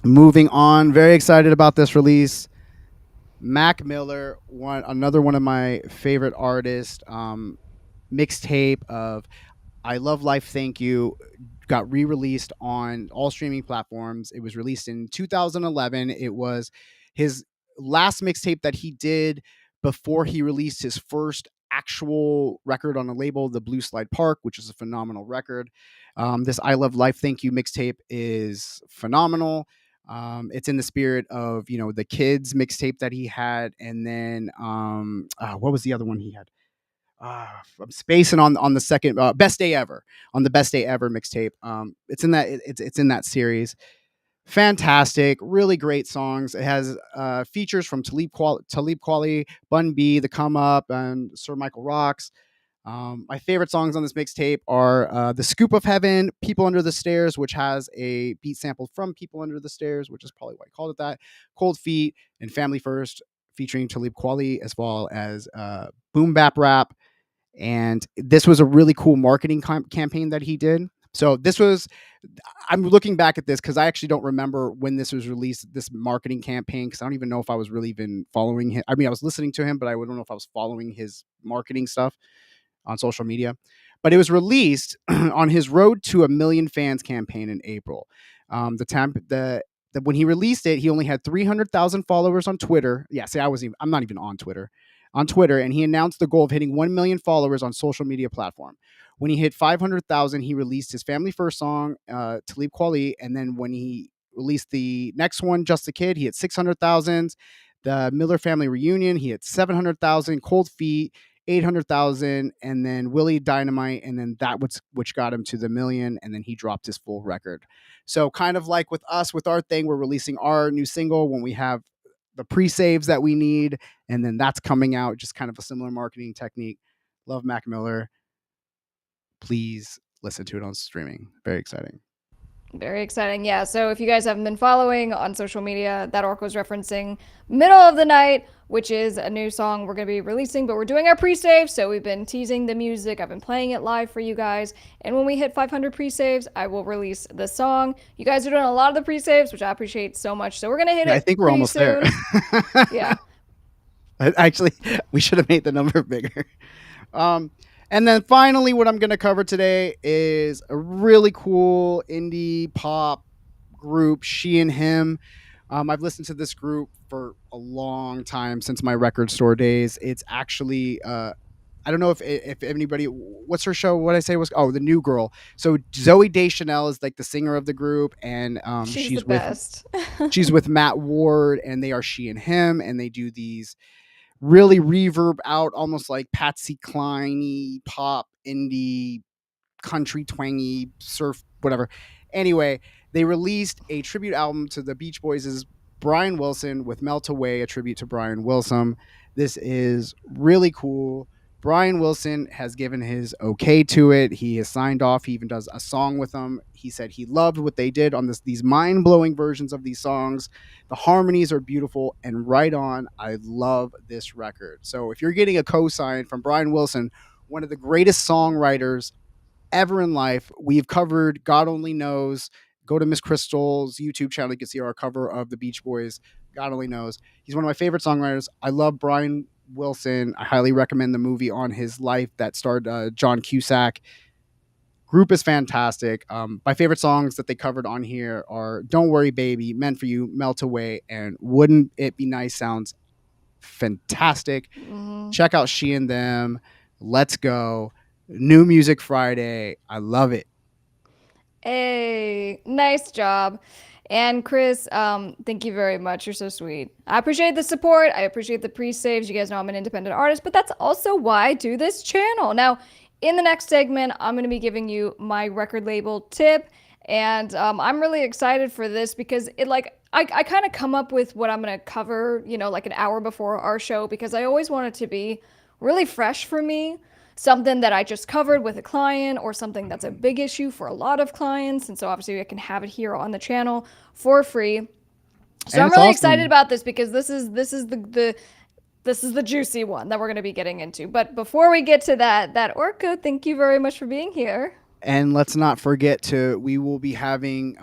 moving on, very excited about this release. Mac Miller, another one of my favorite artists. Mixtape of I Love Life, Thank You got re-released on all streaming platforms. It was released in 2011. It was his last mixtape that he did before he released his first actual record on a label, the Blue Slide Park, which is a phenomenal record. This I Love Life, Thank You mixtape is phenomenal. It's in the spirit of the kids mixtape that he had, and then what was the other one he had? I'm spacing on the second best day ever, on the best day ever mixtape. It's in that it's in that series. Fantastic, really great songs. It has features from Talib Kweli, Bun B, The Come Up, and Sir Michael Rocks. My favorite songs on this mixtape are The Scoop of Heaven, People Under the Stairs, which has a beat sample from People Under the Stairs, which is probably why I called it that. Cold Feet and Family First, featuring Talib Kweli, as well as Boom Bap Rap. And this was a really cool marketing campaign that he did. So this was, I'm looking back at this because I actually don't remember when this was released, this marketing campaign, because I don't even know if I was really even following him. I mean, I was listening to him, but I don't know if I was following his marketing stuff on social media. But it was released on his Road to a Million Fans campaign in April. When he released it, he only had 300,000 followers on Twitter. Yeah, see, I'm not even on Twitter. On Twitter, and he announced the goal of hitting 1 million followers on social media platform. When he hit 500,000, he released his Family First song, Talib Kweli, and then when he released the next one, Just a Kid, he hit 600,000. The Miller Family Reunion, he hit 700,000. Cold Feet, 800,000, and then Willie Dynamite, and then that which got him to the million, and then he dropped his full record. So kind of like with us, with our thing, we're releasing our new single when we have the pre-saves that we need, and then that's coming out, just kind of a similar marketing technique. Love Mac Miller. Please listen to it on streaming. Very exciting. Very exciting. Yeah. So if you guys haven't been following on social media, that Orko's referencing Middle of the Night, which is a new song we're going to be releasing, but we're doing our pre-save. So we've been teasing the music. I've been playing it live for you guys. And when we hit 500 pre-saves, I will release the song. You guys are doing a lot of the pre-saves, which I appreciate so much. So we're going to hit I it think we're pretty almost there. soon. Yeah. Actually, we should have made the number bigger. Um, and then finally, what I'm going to cover today is a really cool indie pop group, She and Him. I've listened to this group for a long time, since my record store days. It's actually I don't know if anybody, what's her show? What I say was, oh, the New Girl. So Zoe Deschanel is like the singer of the group, and She's the best. she's with Matt Ward, and they are She and Him, and they do these really reverb out, almost like Patsy Cline pop indie country twangy surf whatever. Anyway, they released a tribute album to the Beach Boys' Brian Wilson with Melt Away, a tribute to Brian Wilson. This is really cool. Brian Wilson has given his okay to it. He has signed off. He even does a song with them. He said he loved what they did on these mind-blowing versions of these songs. The harmonies are beautiful and right on. I love this record. So if you're getting a cosign from Brian Wilson, one of the greatest songwriters ever in life. We've covered God Only Knows. Go to Miss Krystle's YouTube channel. You can see our cover of the Beach Boys. God Only Knows. He's one of my favorite songwriters. I love Brian Wilson. I highly recommend the movie on his life that starred John Cusack. Group is fantastic. My favorite songs that they covered on here are Don't Worry Baby, Meant for You, Melt Away, and Wouldn't It Be Nice sounds fantastic. Mhm. Check out She and Them. Let's go. New Music Friday. I love it. Hey, nice job. And Chris, thank you very much. You're so sweet. I appreciate the support. I appreciate the pre-saves. You guys know I'm an independent artist, but that's also why I do this channel. Now, in the next segment, I'm going to be giving you my record label tip. And I'm really excited for this because I kind of come up with what I'm going to cover, like an hour before our show because I always want it to be really fresh for me, something that I just covered with a client or something that's a big issue for a lot of clients. And so obviously I can have it here on the channel for free. So And I'm it's really excited awesome. about this because this is the juicy one that we're going to be getting into. But before we get to that Orko, thank you very much for being here. And let's not forget to, we will be having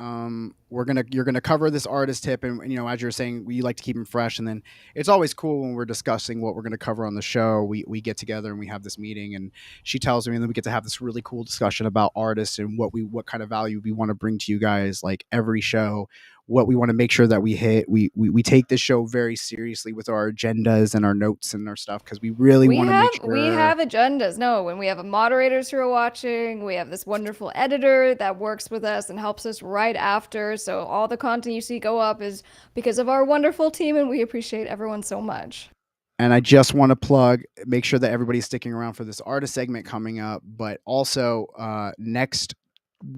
you're gonna cover this artist tip, and as you're saying, we like to keep them fresh, and then it's always cool when we're discussing what we're gonna cover on the show. We get together and we have this meeting, and she tells me, and then we get to have this really cool discussion about artists and what kind of value we want to bring to you guys, like every show, what we want to make sure that we hit. We take this show very seriously with our agendas and our notes and our stuff, because we really We want to have make we sure. have agendas. No, when we have moderators who are watching, we have this wonderful editor that works with us and helps us right after. So all the content you see go up is because of our wonderful team, and we appreciate everyone so much. And I just want to plug, make sure that everybody's sticking around for this artist segment coming up. But also, next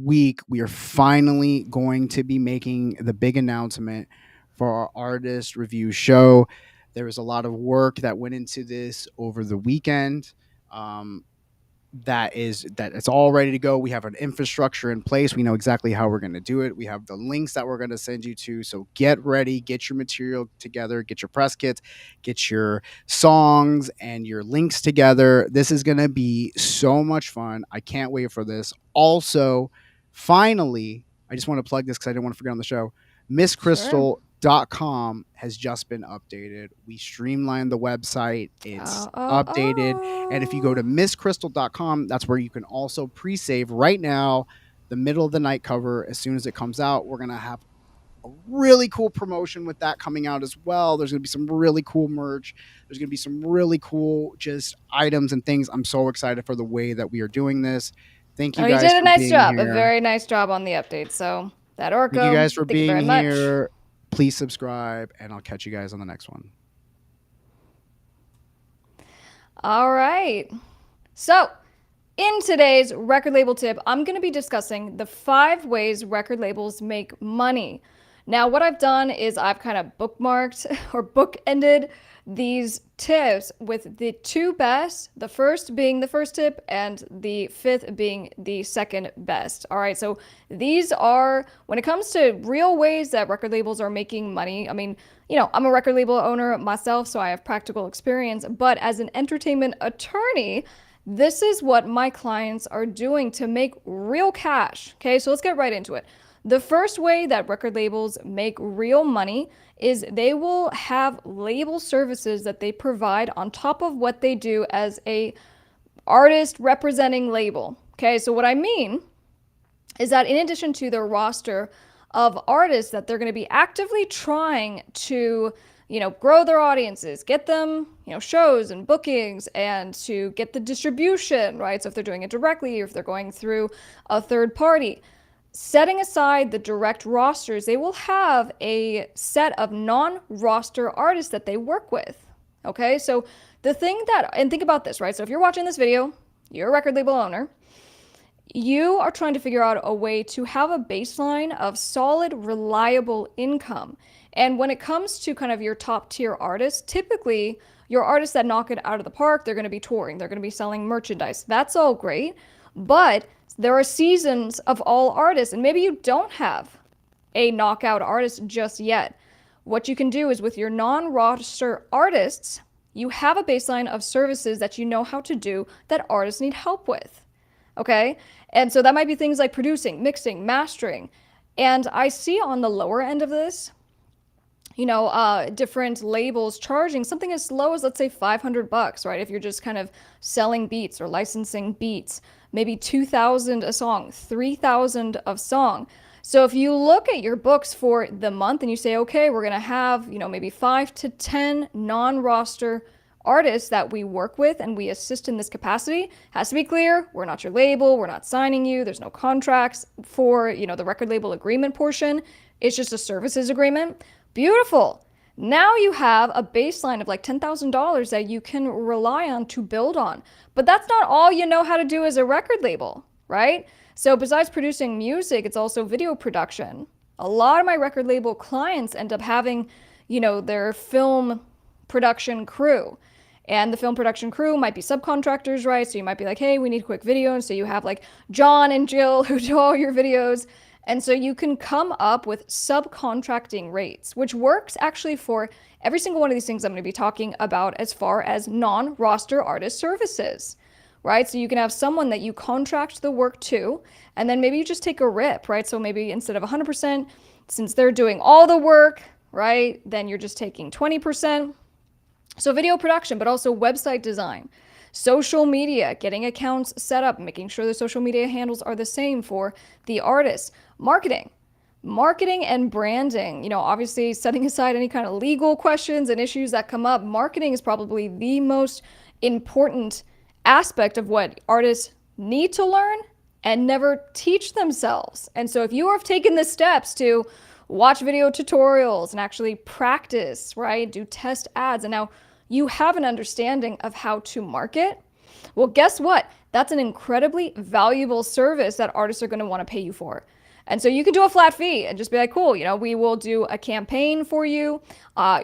week, we are finally going to be making the big announcement for our artist review show. There was a lot of work that went into this over the weekend. Um, that it's all ready to go. We have an infrastructure in place. We know exactly how we're going to do it. We have the links that we're going to send you to. So get ready, get your material together, get your press kits, get your songs and your links together. This is going to be so much fun. I can't wait for this. Also, finally, I just want to plug this because I didn't want to forget on the show. Sure. MissKrystle.com has just been updated. We streamlined the website. It's Oh, oh, updated. And if you go to oh. MissKrystle.com, that's where you can also pre-save right now the Middle of the Night cover. As soon as it comes out, we're going to have a really cool promotion with that coming out as well. There's going to be some really cool merch. There's going to be some really cool just items and things. I'm so excited for the way that we are doing this. Thank Oh, you you guys did a for nice being job, a here. very nice job on the update. So that Thank you Orko, guys for thank you being very much. here. Please subscribe, and I'll catch you guys on the next one. All right. So, in today's record label tip, I'm going to be discussing the 5 ways record labels make money. Now, what I've done is I've kind of bookmarked or bookended these tips with the two best, the first being the first tip and the fifth being the second best. All right, so these are, when it comes to real ways that record labels are making money, I mean, I'm a record label owner myself, so I have practical experience, but as an entertainment attorney, this is what my clients are doing to make real cash. Okay, so let's get right into it. The first way that record labels make real money is they will have label services that they provide on top of what they do as a artist representing label. Okay, so what I mean is that in addition to their roster of artists that they're going to be actively trying to grow their audiences, get them, shows and bookings, and to get the distribution, right? So if they're doing it directly or if they're going through a third party, setting aside the direct rosters, they will have a set of non-roster artists that they work with. Okay, so and think about this, right? So if you're watching this video, you're a record label owner, you are trying to figure out a way to have a baseline of solid, reliable income. And when it comes to kind of your top tier artists, typically your artists that knock it out of the park, they're going to be touring, they're going to be selling merchandise. That's all great. But there are seasons of all artists, and maybe you don't have a knockout artist just yet. What you can do is with your non-roster artists, you have a baseline of services that you know how to do that artists need help with. Okay? And so that might be things like producing, mixing, mastering. And I see on the lower end of this, different labels charging something as low as, let's say, $500, right? If you're just kind of selling beats or licensing beats, maybe $2,000 a song, $3,000 a song. So if you look at your books for the month and you say, okay, we're going to have, maybe 5 to 10 non-roster artists that we work with and we assist in this capacity, has to be clear, we're not your label, we're not signing you, there's no contracts for, the record label agreement portion. It's just a services agreement. Beautiful. Now you have a baseline of like $10,000 that you can rely on to build on. But that's not all you know how to do as a record label, right? So besides producing music, it's also video production. A lot of my record label clients end up having, their film production crew. And the film production crew might be subcontractors, right? So you might be like, hey, we need a quick video. And so you have like John and Jill who do all your videos. And so you can come up with subcontracting rates, which works actually for every single one of these things I'm going to be talking about as far as non-roster artist services, right? So you can have someone that you contract the work to, and then maybe you just take a rip, right? So maybe instead of 100%, since they're doing all the work, right, then you're just taking 20%. So video production, but also website design, social media, getting accounts set up, making sure the social media handles are the same for the artists. Marketing and branding, obviously setting aside any kind of legal questions and issues that come up, marketing is probably the most important aspect of what artists need to learn and never teach themselves. And so if you have taken the steps to watch video tutorials and actually practice, right, do test ads, and now you have an understanding of how to market, well, guess what? That's an incredibly valuable service that artists are going to want to pay you for. And so you can do a flat fee and just be like, cool, we will do a campaign for you.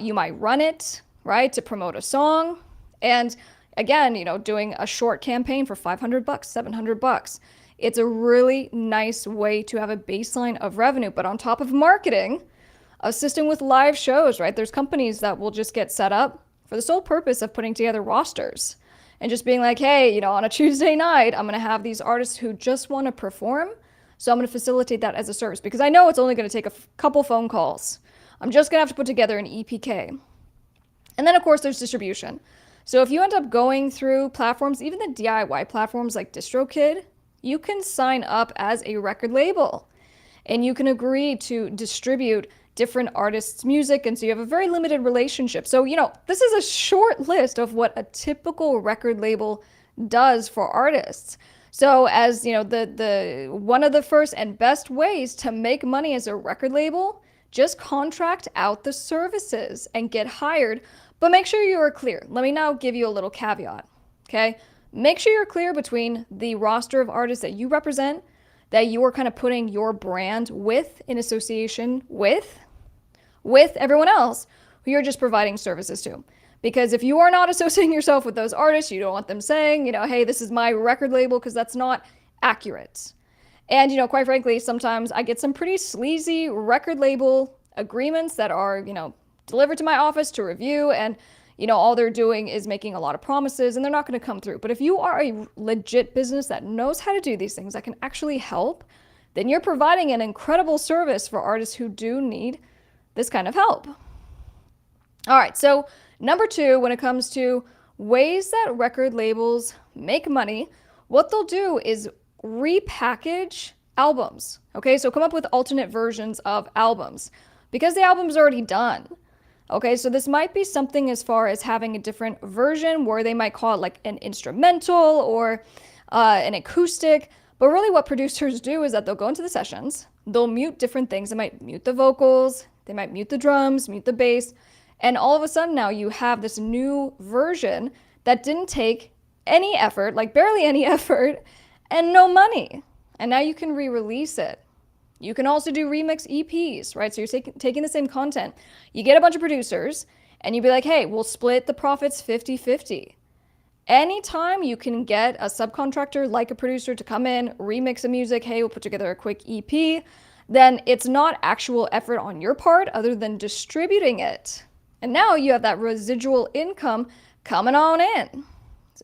You might run it, right, to promote a song. And again, doing a short campaign for $500, $700. It's a really nice way to have a baseline of revenue. But on top of marketing, assisting with live shows, right? There's companies that will just get set up for the sole purpose of putting together rosters and just being like, hey, on a Tuesday night, I'm going to have these artists who just want to perform. So I'm going to facilitate that as a service because I know it's only going to take a couple phone calls. I'm just going to have to put together an EPK. And then, of course, there's distribution. So if you end up going through platforms, even the DIY platforms like DistroKid, you can sign up as a record label and you can agree to distribute different artists' music. And so you have a very limited relationship. So, this is a short list of what a typical record label does for artists. So as the one of the first and best ways to make money as a record label, just contract out the services and get hired, but make sure you are clear. Let me now give you a little caveat, okay? Make sure you're clear between the roster of artists that you represent, that you are kind of putting your brand with in association with, with everyone else who you're just providing services to. Because if you are not associating yourself with those artists, you don't want them saying, hey, this is my record label, because that's not accurate. And, quite frankly, sometimes I get some pretty sleazy record label agreements that are, delivered to my office to review, and, all they're doing is making a lot of promises and they're not going to come through. But if you are a legit business that knows how to do these things, that can actually help, then you're providing an incredible service for artists who do need this kind of help. All right, so number 2, when it comes to ways that record labels make money, what they'll do is repackage albums. Okay, so come up with alternate versions of albums because the album's already done. Okay, so this might be something as far as having a different version where they might call it like an instrumental or an acoustic. But really what producers do is that they'll go into the sessions, they'll mute different things. They might mute the vocals, they might mute the drums, mute the bass. And all of a sudden now you have this new version that didn't take any effort, like barely any effort, and no money. And now you can re-release it. You can also do remix EPs, right? So you're taking the same content. You get a bunch of producers and you be like, hey, we'll split the profits 50-50. Anytime you can get a subcontractor like a producer to come in, remix the music, hey, we'll put together a quick EP, then it's not actual effort on your part other than distributing it. And now you have that residual income coming on in.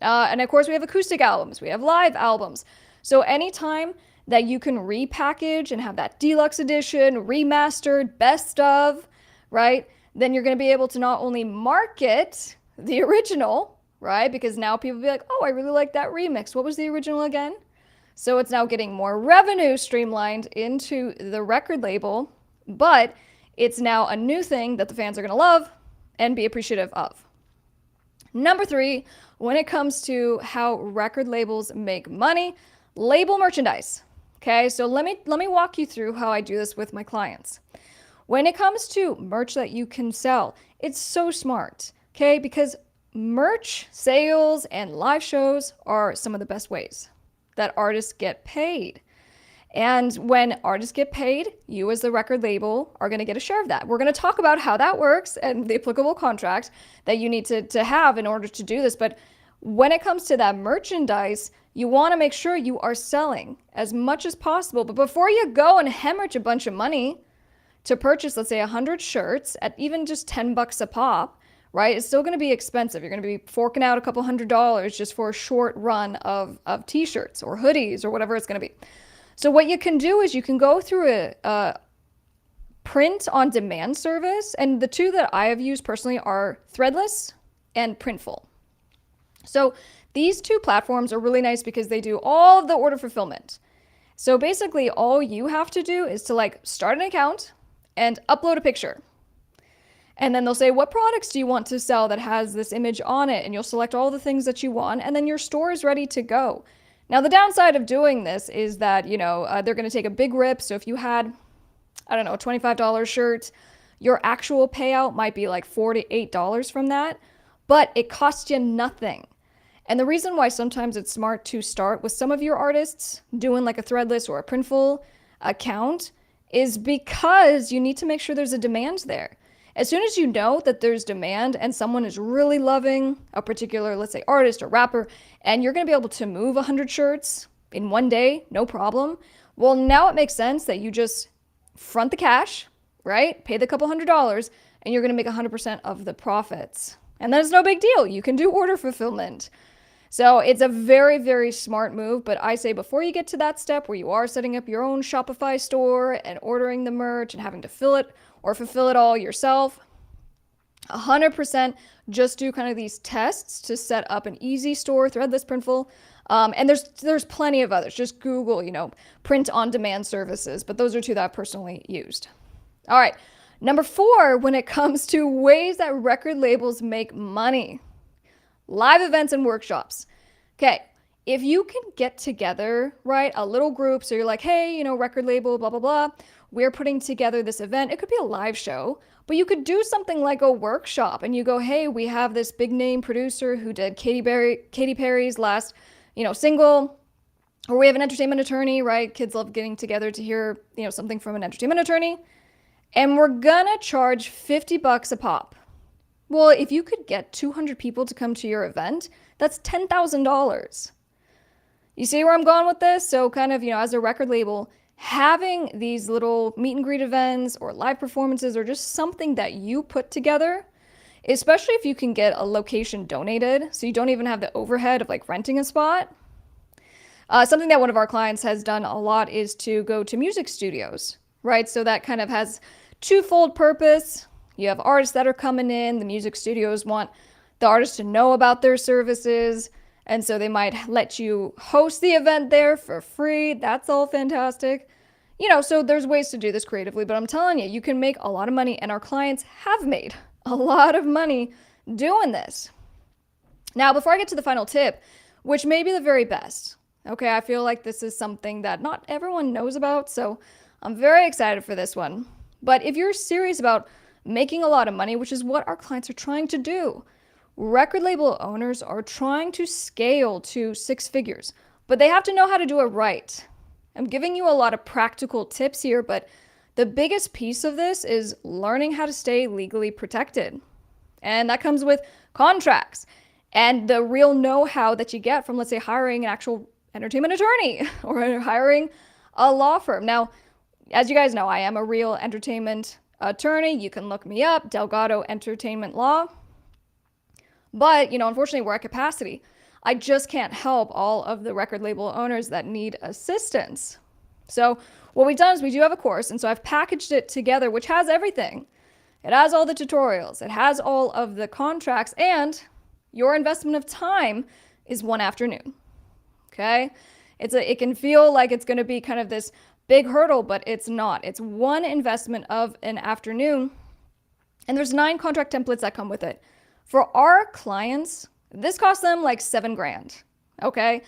And of course, we have acoustic albums, we have live albums. So anytime that you can repackage and have that deluxe edition, remastered, best of, right? Then you're going to be able to not only market the original, right? Because now people will be like, oh, I really like that remix. What was the original again? So it's now getting more revenue streamlined into the record label, but it's now a new thing that the fans are going to love and be appreciative of. Number 3, when it comes to how record labels make money, label merchandise. Okay, so let me walk you through how I do this with my clients. When it comes to merch that you can sell, it's so smart, okay? Because merch sales and live shows are some of the best ways that artists get paid. And when artists get paid, you as the record label are going to get a share of that. We're going to talk about how that works and the applicable contract that you need to have in order to do this. But when it comes to that merchandise, you want to make sure you are selling as much as possible. But before you go and hemorrhage a bunch of money to purchase, let's say 100 shirts at even just $10 a pop, right? It's still going to be expensive. You're going to be forking out a couple $100s just for a short run of t-shirts or hoodies or whatever it's going to be. So what you can do is you can go through a print on demand service. And the two that I have used personally are Threadless and Printful. So these two platforms are really nice because they do all of the order fulfillment. So basically all you have to do is to like start an account and upload a picture. And then they'll say, what products do you want to sell that has this image on it? And you'll select all the things that you want, and then your store is ready to go. Now, the downside of doing this is that, they're going to take a big rip. So if you had, I don't know, a $25 shirt, your actual payout might be like $4 to $8 from that, but it costs you nothing. And the reason why sometimes it's smart to start with some of your artists doing like a Threadless or a Printful account is because you need to make sure there's a demand there. As soon as you know that there's demand and someone is really loving a particular, let's say, artist or rapper, and you're going to be able to move 100 shirts in one day, no problem. Well, now it makes sense that you just front the cash, right? Pay the couple $100s, and you're going to make 100% of the profits. And then it's no big deal. You can do order fulfillment. So it's a very, very smart move. But I say before you get to that step where you are setting up your own Shopify store and ordering the merch and having to fill it or fulfill it all yourself, 100% just do kind of these tests to set up an easy store, Threadless, Printful. And there's plenty of others. Just Google, print on demand services. But those are two that I've personally used. All right. Number 4, when it comes to ways that record labels make money, live events and workshops. Okay. If you can get together, right, a little group. So you're like, hey, record label, blah, blah, blah. We're putting together this event. It could be a live show, but you could do something like a workshop and you go, hey, we have this big name producer who did Katy Perry's last, single, or we have an entertainment attorney, right? Kids love getting together to hear, something from an entertainment attorney. and we're gonna charge $50 a pop. Well, if you could get 200 people to come to your event, that's $10,000. You see where I'm going with this? So kind of, as a record label, having these little meet and greet events or live performances or just something that you put together, especially if you can get a location donated, so you don't even have the overhead of like renting a spot. Something that one of our clients has done a lot is to go to music studios, right? So that kind of has twofold purpose. You have artists that are coming in, the music studios want the artists to know about their services, and so they might let you host the event there for free. That's all fantastic. So there's ways to do this creatively, but I'm telling you, you can make a lot of money, and our clients have made a lot of money doing this. Now, before I get to the final tip, which may be the very best, okay, I feel like this is something that not everyone knows about, so I'm very excited for this one. But if you're serious about making a lot of money, which is what our clients are trying to do, record label owners are trying to scale to 6 figures, but they have to know how to do it right. I'm giving you a lot of practical tips here, but the biggest piece of this is learning how to stay legally protected. And that comes with contracts and the real know-how that you get from, let's say, hiring an actual entertainment attorney or hiring a law firm. Now, as you guys know, I am a real entertainment attorney. You can look me up, Delgado Entertainment Law. But, unfortunately, we're at capacity. I just can't help all of the record label owners that need assistance. So what we've done is we do have a course, and so I've packaged it together, which has everything. It has all the tutorials, it has all of the contracts, and your investment of time is one afternoon. Okay? It can feel like it's going to be kind of this big hurdle, but it's not. It's one investment of an afternoon, and there's 9 contract templates that come with it. For our clients, this costs them like $7,000, okay?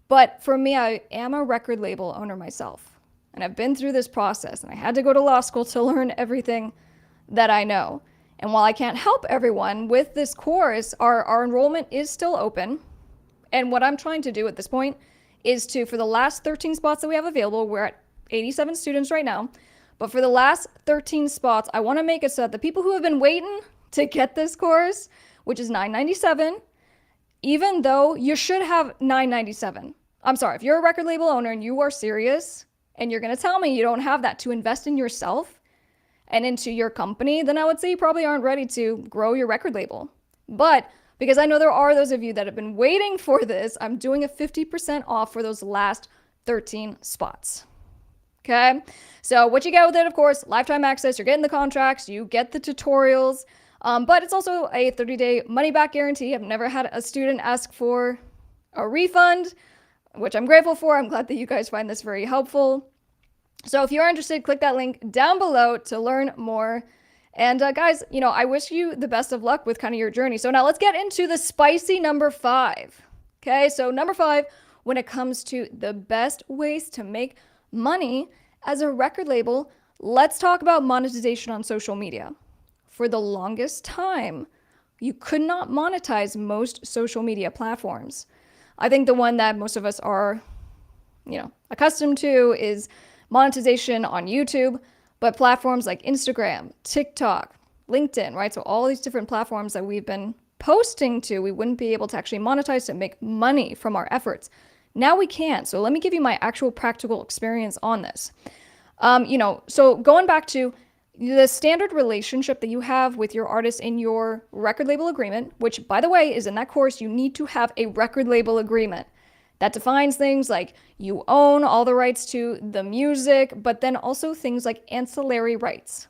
But for me, I am a record label owner myself, and I've been through this process, and I had to go to law school to learn everything that I know. And while I can't help everyone with this course, our enrollment is still open. And what I'm trying to do at this point is for the last 13 spots that we have available, we're at 87 students right now, but for the last 13 spots, I want to make it so that the people who have been waiting to get this course, which is $997, even though you should have $997. I'm sorry, if you're a record label owner and you are serious and you're going to tell me you don't have that to invest in yourself and into your company, then I would say you probably aren't ready to grow your record label. But because I know there are those of you that have been waiting for this, I'm doing a 50% off for those last 13 spots. Okay, so what you get with it, of course, lifetime access, you're getting the contracts, you get the tutorials, but it's also a 30-day money-back guarantee. I've never had a student ask for a refund, which I'm grateful for. I'm glad that you guys find this very helpful. So if you're interested, click that link down below to learn more. And guys, I wish you the best of luck with kind of your journey. So now let's get into the spicy number 5. Okay, so number 5, when it comes to the best ways to make money as a record label, let's talk about monetization on social media. For the longest time, you could not monetize most social media platforms. I think the one that most of us are, accustomed to is monetization on YouTube, but platforms like Instagram, TikTok, LinkedIn, right? So all these different platforms that we've been posting to, we wouldn't be able to actually monetize to make money from our efforts. Now we can. So let me give you my actual practical experience on this. So going back to the standard relationship that you have with your artist in your record label agreement, which by the way is in that course, you need to have a record label agreement that defines things like you own all the rights to the music, but then also things like ancillary rights.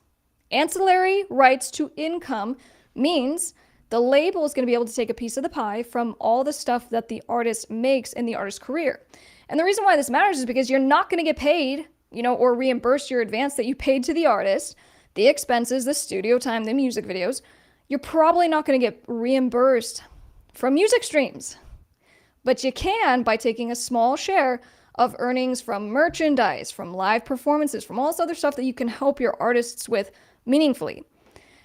Ancillary rights to income means the label is going to be able to take a piece of the pie from all the stuff that the artist makes in the artist's career. And the reason why this matters is because you're not going to get paid, or reimburse your advance that you paid to the artist, the expenses, the studio time, the music videos. You're probably not going to get reimbursed from music streams, but you can by taking a small share of earnings from merchandise, from live performances, from all this other stuff that you can help your artists with meaningfully.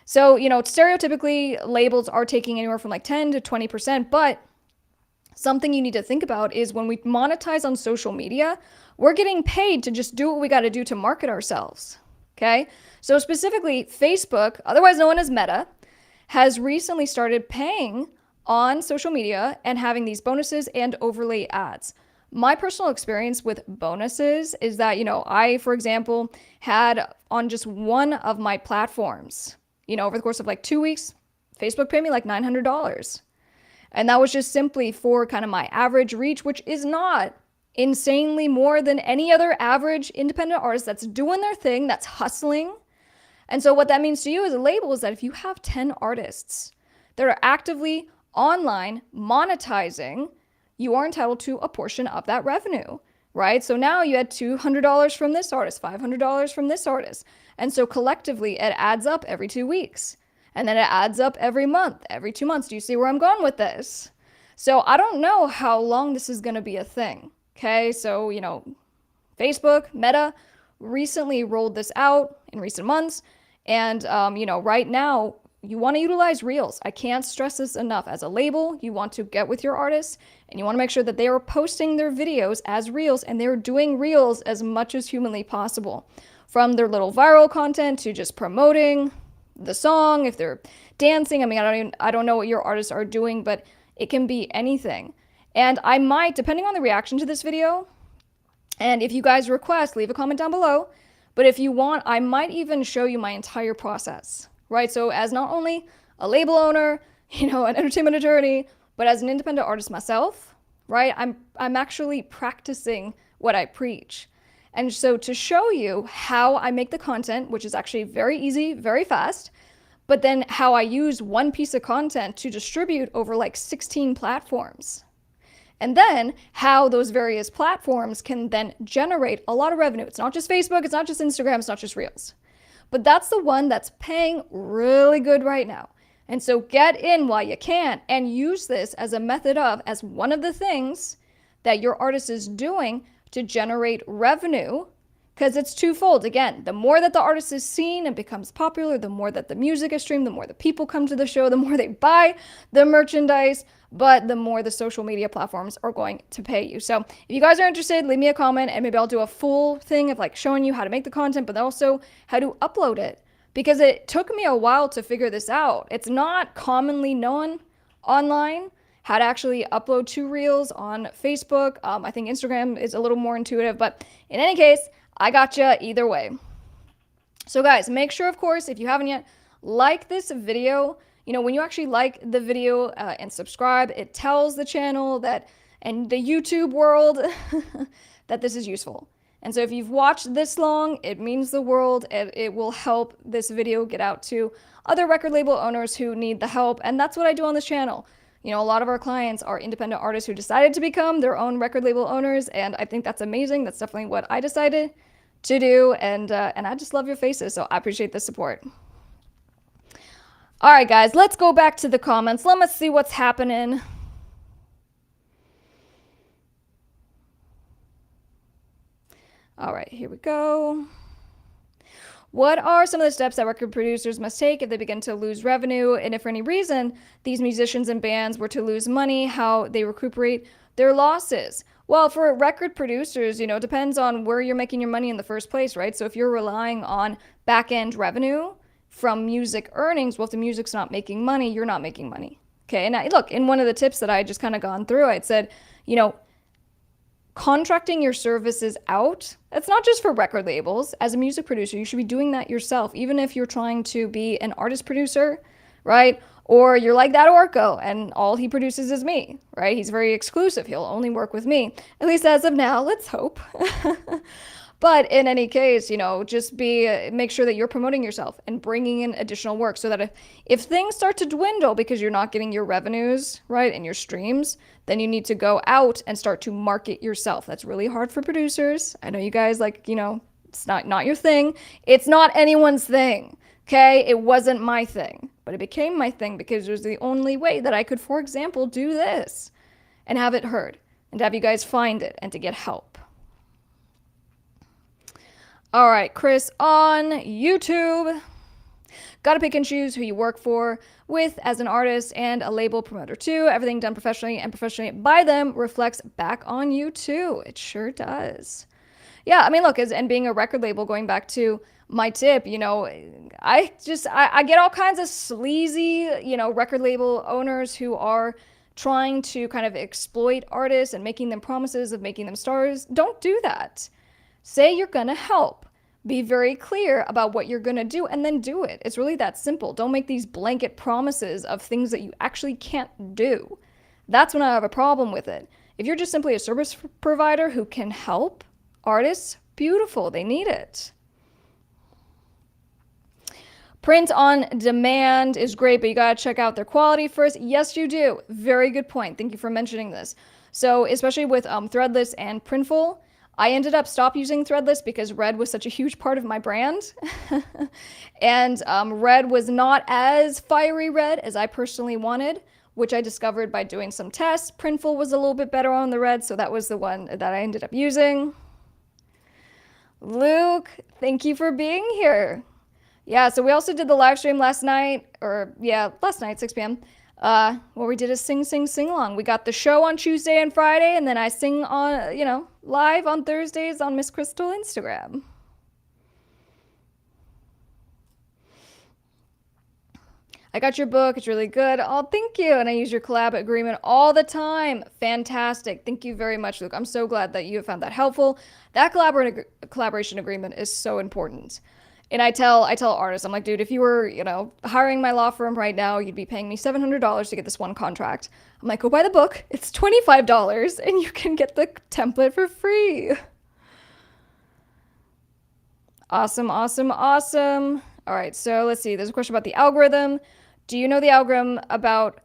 So, stereotypically labels are taking anywhere from like 10 to 20%, but something you need to think about is when we monetize on social media, we're getting paid to just do what we got to do to market ourselves. Okay. So specifically, Facebook, otherwise known as Meta, has recently started paying on social media and having these bonuses and overlay ads. My personal experience with bonuses is that, I, for example, had on just one of my platforms, over the course of like 2 weeks, Facebook paid me like $900. And that was just simply for kind of my average reach, which is not insanely more than any other average independent artist that's doing their thing, that's hustling. And so what that means to you as a label is that if you have 10 artists that are actively online monetizing, you are entitled to a portion of that revenue, right? So now you had $200 from this artist, $500 from this artist. And so collectively it adds up every 2 weeks. And then it adds up every month, every 2 months. Do you see where I'm going with this? So I don't know how long this is going to be a thing. Okay. So, Facebook, Meta recently rolled this out in recent months. And, right now you want to utilize Reels. I can't stress this enough. As a label, you want to get with your artists and you want to make sure that they are posting their videos as Reels and they're doing Reels as much as humanly possible. From their little viral content to just promoting the song, if they're dancing. I mean, I don't know what your artists are doing, but it can be anything. And I might, depending on the reaction to this video, and if you guys request, leave a comment down below. But if you want, I might even show you my entire process, right? So as not only a label owner, an entertainment attorney, but as an independent artist myself, right? I'm actually practicing what I preach. And so to show you how I make the content, which is actually very easy, very fast, but then how I use one piece of content to distribute over like 16 platforms. And then how those various platforms can then generate a lot of revenue. It's not just Facebook, it's not just Instagram, it's not just Reels. But that's the one that's paying really good right now. And so get in while you can and use this as a method as one of the things that your artist is doing to generate revenue, because it's twofold. Again, the more that the artist is seen and becomes popular, the more that the music is streamed, the more the people come to the show, the more they buy the merchandise, but the more the social media platforms are going to pay you. So if you guys are interested, leave me a comment and maybe I'll do a full thing of like showing you how to make the content, but also how to upload it, because it took me a while to figure this out. It's not commonly known online how to actually upload 2 Reels on Facebook. I think Instagram is a little more intuitive, but in any case, I gotcha either way. So guys, make sure, of course, if you haven't yet, like this video. When you actually like the video and subscribe, it tells the channel that, and the YouTube world, that this is useful. And so if you've watched this long, it means the world, and it will help this video get out to other record label owners who need the help. And that's what I do on this channel. A lot of our clients are independent artists who decided to become their own record label owners, and I think that's amazing. That's definitely what I decided to do, and I just love your faces, so I appreciate the support. All right, guys, let's go back to the comments. Let us see what's happening. All right, here we go. What are some of the steps that record producers must take if they begin to lose revenue? And if for any reason these musicians and bands were to lose money, how they recuperate their losses? Well, for record producers, it depends on where you're making your money in the first place, right? So if you're relying on back-end revenue from music earnings, well, if the music's not making money, you're not making money. Okay, and look, in one of the tips that I just kind of gone through, I'd said, contracting your services out, it's not just for record labels. As a music producer, you should be doing that yourself, even if you're trying to be an artist producer, right? Or you're like that Orko and all he produces is me, right? He's very exclusive. He'll only work with me, at least as of now. Let's hope. But in any case, just make sure that you're promoting yourself and bringing in additional work, so that if things start to dwindle because you're not getting your revenues, right, and your streams, then you need to go out and start to market yourself. That's really hard for producers. I know you guys it's not your thing. It's not anyone's thing. Okay, it wasn't my thing, but it became my thing because it was the only way that I could, for example, do this and have it heard and to have you guys find it and to get help. All right, Chris on YouTube. Got to pick and choose who you work with as an artist and a label promoter too. Everything done professionally and professionally by them reflects back on you too. It sure does. Yeah, I mean, look, and being a record label, going back to my tip, I get all kinds of sleazy, record label owners who are trying to kind of exploit artists and making them promises of making them stars. Don't do that. Say you're gonna help. Be very clear about what you're gonna do and then do it. It's really that simple. Don't make these blanket promises of things that you actually can't do. That's when I have a problem with it. If you're just simply a service provider who can help artists, beautiful, they need it. Print on demand is great, but you gotta check out their quality first. Yes, you do. Very good point. Thank you for mentioning this. So, especially with Threadless and Printful, I ended up stop using Threadless because Red was such a huge part of my brand. And Red was not as fiery red as I personally wanted, which I discovered by doing some tests. Printful was a little bit better on the red, so that was the one that I ended up using. Luke, thank you for being here. Yeah, so we also did the live stream last night, last night, 6 p.m., where we did a sing-along. We got the show on Tuesday and Friday, and then I sing on, live on Thursdays on Miss Krystle Instagram. I got your book. It's really good. Oh, thank you. And I use your collab agreement all the time. Fantastic. Thank you very much, Luke. I'm so glad that you have found that helpful. That collaboration agreement is so important. And I tell artists, I'm like, dude, if you were, hiring my law firm right now, you'd be paying me $700 to get this one contract. I'm like, go buy the book. It's $25 and you can get the template for free. Awesome, awesome, awesome. All right, so let's see. There's a question about the algorithm. Do you know the algorithm about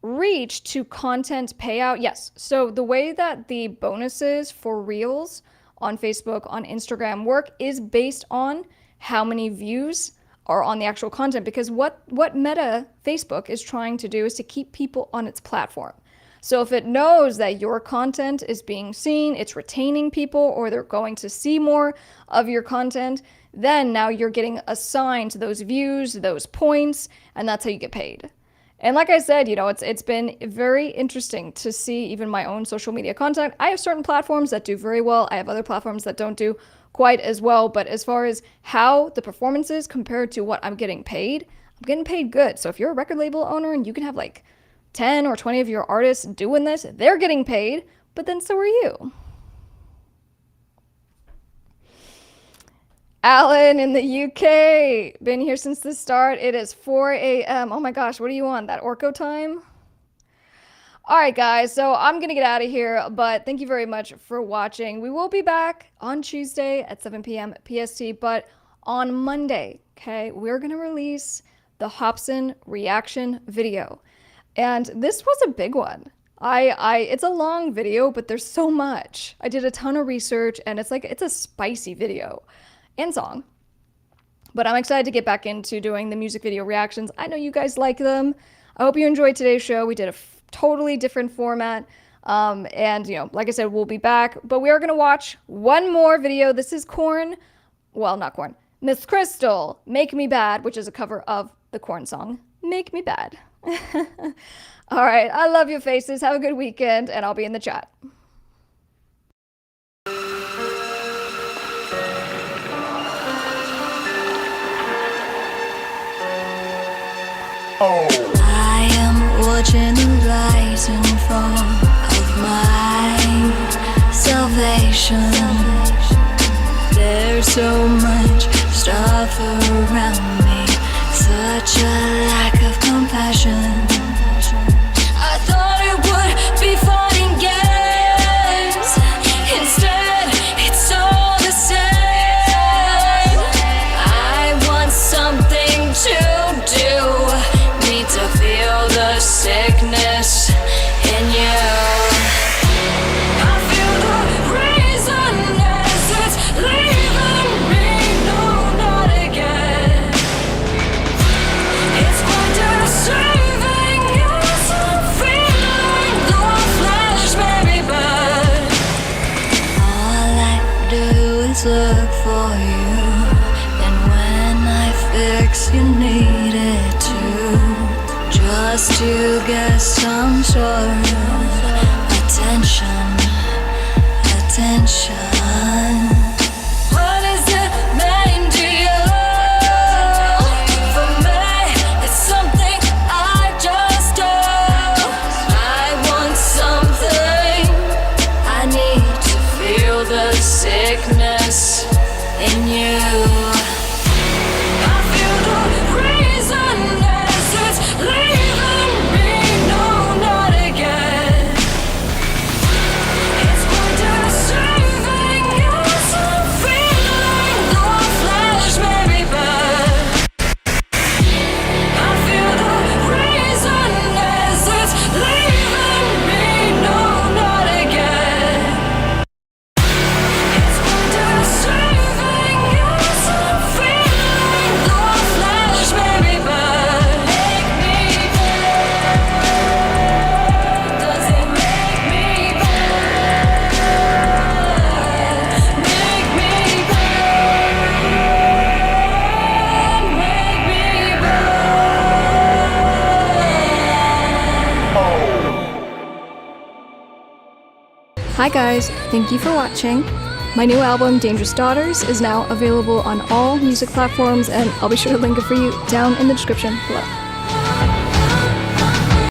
reach to content payout? Yes. So the way that the bonuses for Reels on Facebook, on Instagram work is based on how many views are on the actual content, because what Meta Facebook is trying to do is to keep people on its platform. So if it knows that your content is being seen, it's retaining people, or they're going to see more of your content, then now you're getting assigned those views, those points, and that's how you get paid. And like I said, it's been very interesting to see even my own social media content. I have certain platforms that do very well. I have other platforms that don't do quite as well. But as far as how the performance is compared to what I'm getting paid good. So if you're a record label owner and you can have like 10 or 20 of your artists doing this, they're getting paid, but then so are you. Alan in the UK, been here since the start. It is 4 a.m. Oh my gosh, what are you on? That Orko time? All right, guys, so I'm going to get out of here, but thank you very much for watching. We will be back on Tuesday at 7 p.m. PST, but on Monday, okay, we're going to release the Hobson reaction video. And this was a big one. It's a long video, but there's so much. I did a ton of research, and it's a spicy video and song. But I'm excited to get back into doing the music video reactions. I know you guys like them. I hope you enjoyed today's show. We did a totally different format. And, like I said, we'll be back. But we are going to watch one more video. This is Korn. Well, not Korn. Miss Krystle, Make Me Bad, which is a cover of the Korn song, Make Me Bad. All right. I love your faces. Have a good weekend, and I'll be in the chat. I am watching the rise and fall of my salvation. There's so much stuff around me, such a lack of compassion. I thought it would be fun and games, instead it's all the same. I want something to do, need to feel the sickness in you. I feel the reason as it's leaving me. No in you. I feel the reason as it's leaving me. No, not again. It's quite deceiving. Yes, I'm feeling the flash may be bad. I feel the reason as it's leaving me. No, not again. It's quite deceiving. Yes, I'm feeling the flash may be bad. Make me bad. Does it make me bad? Make me bad. Make me Hi guys, thank you for watching. My new album, Dangerous Daughters, is now available on all music platforms, and I'll be sure to link it for you down in the description below.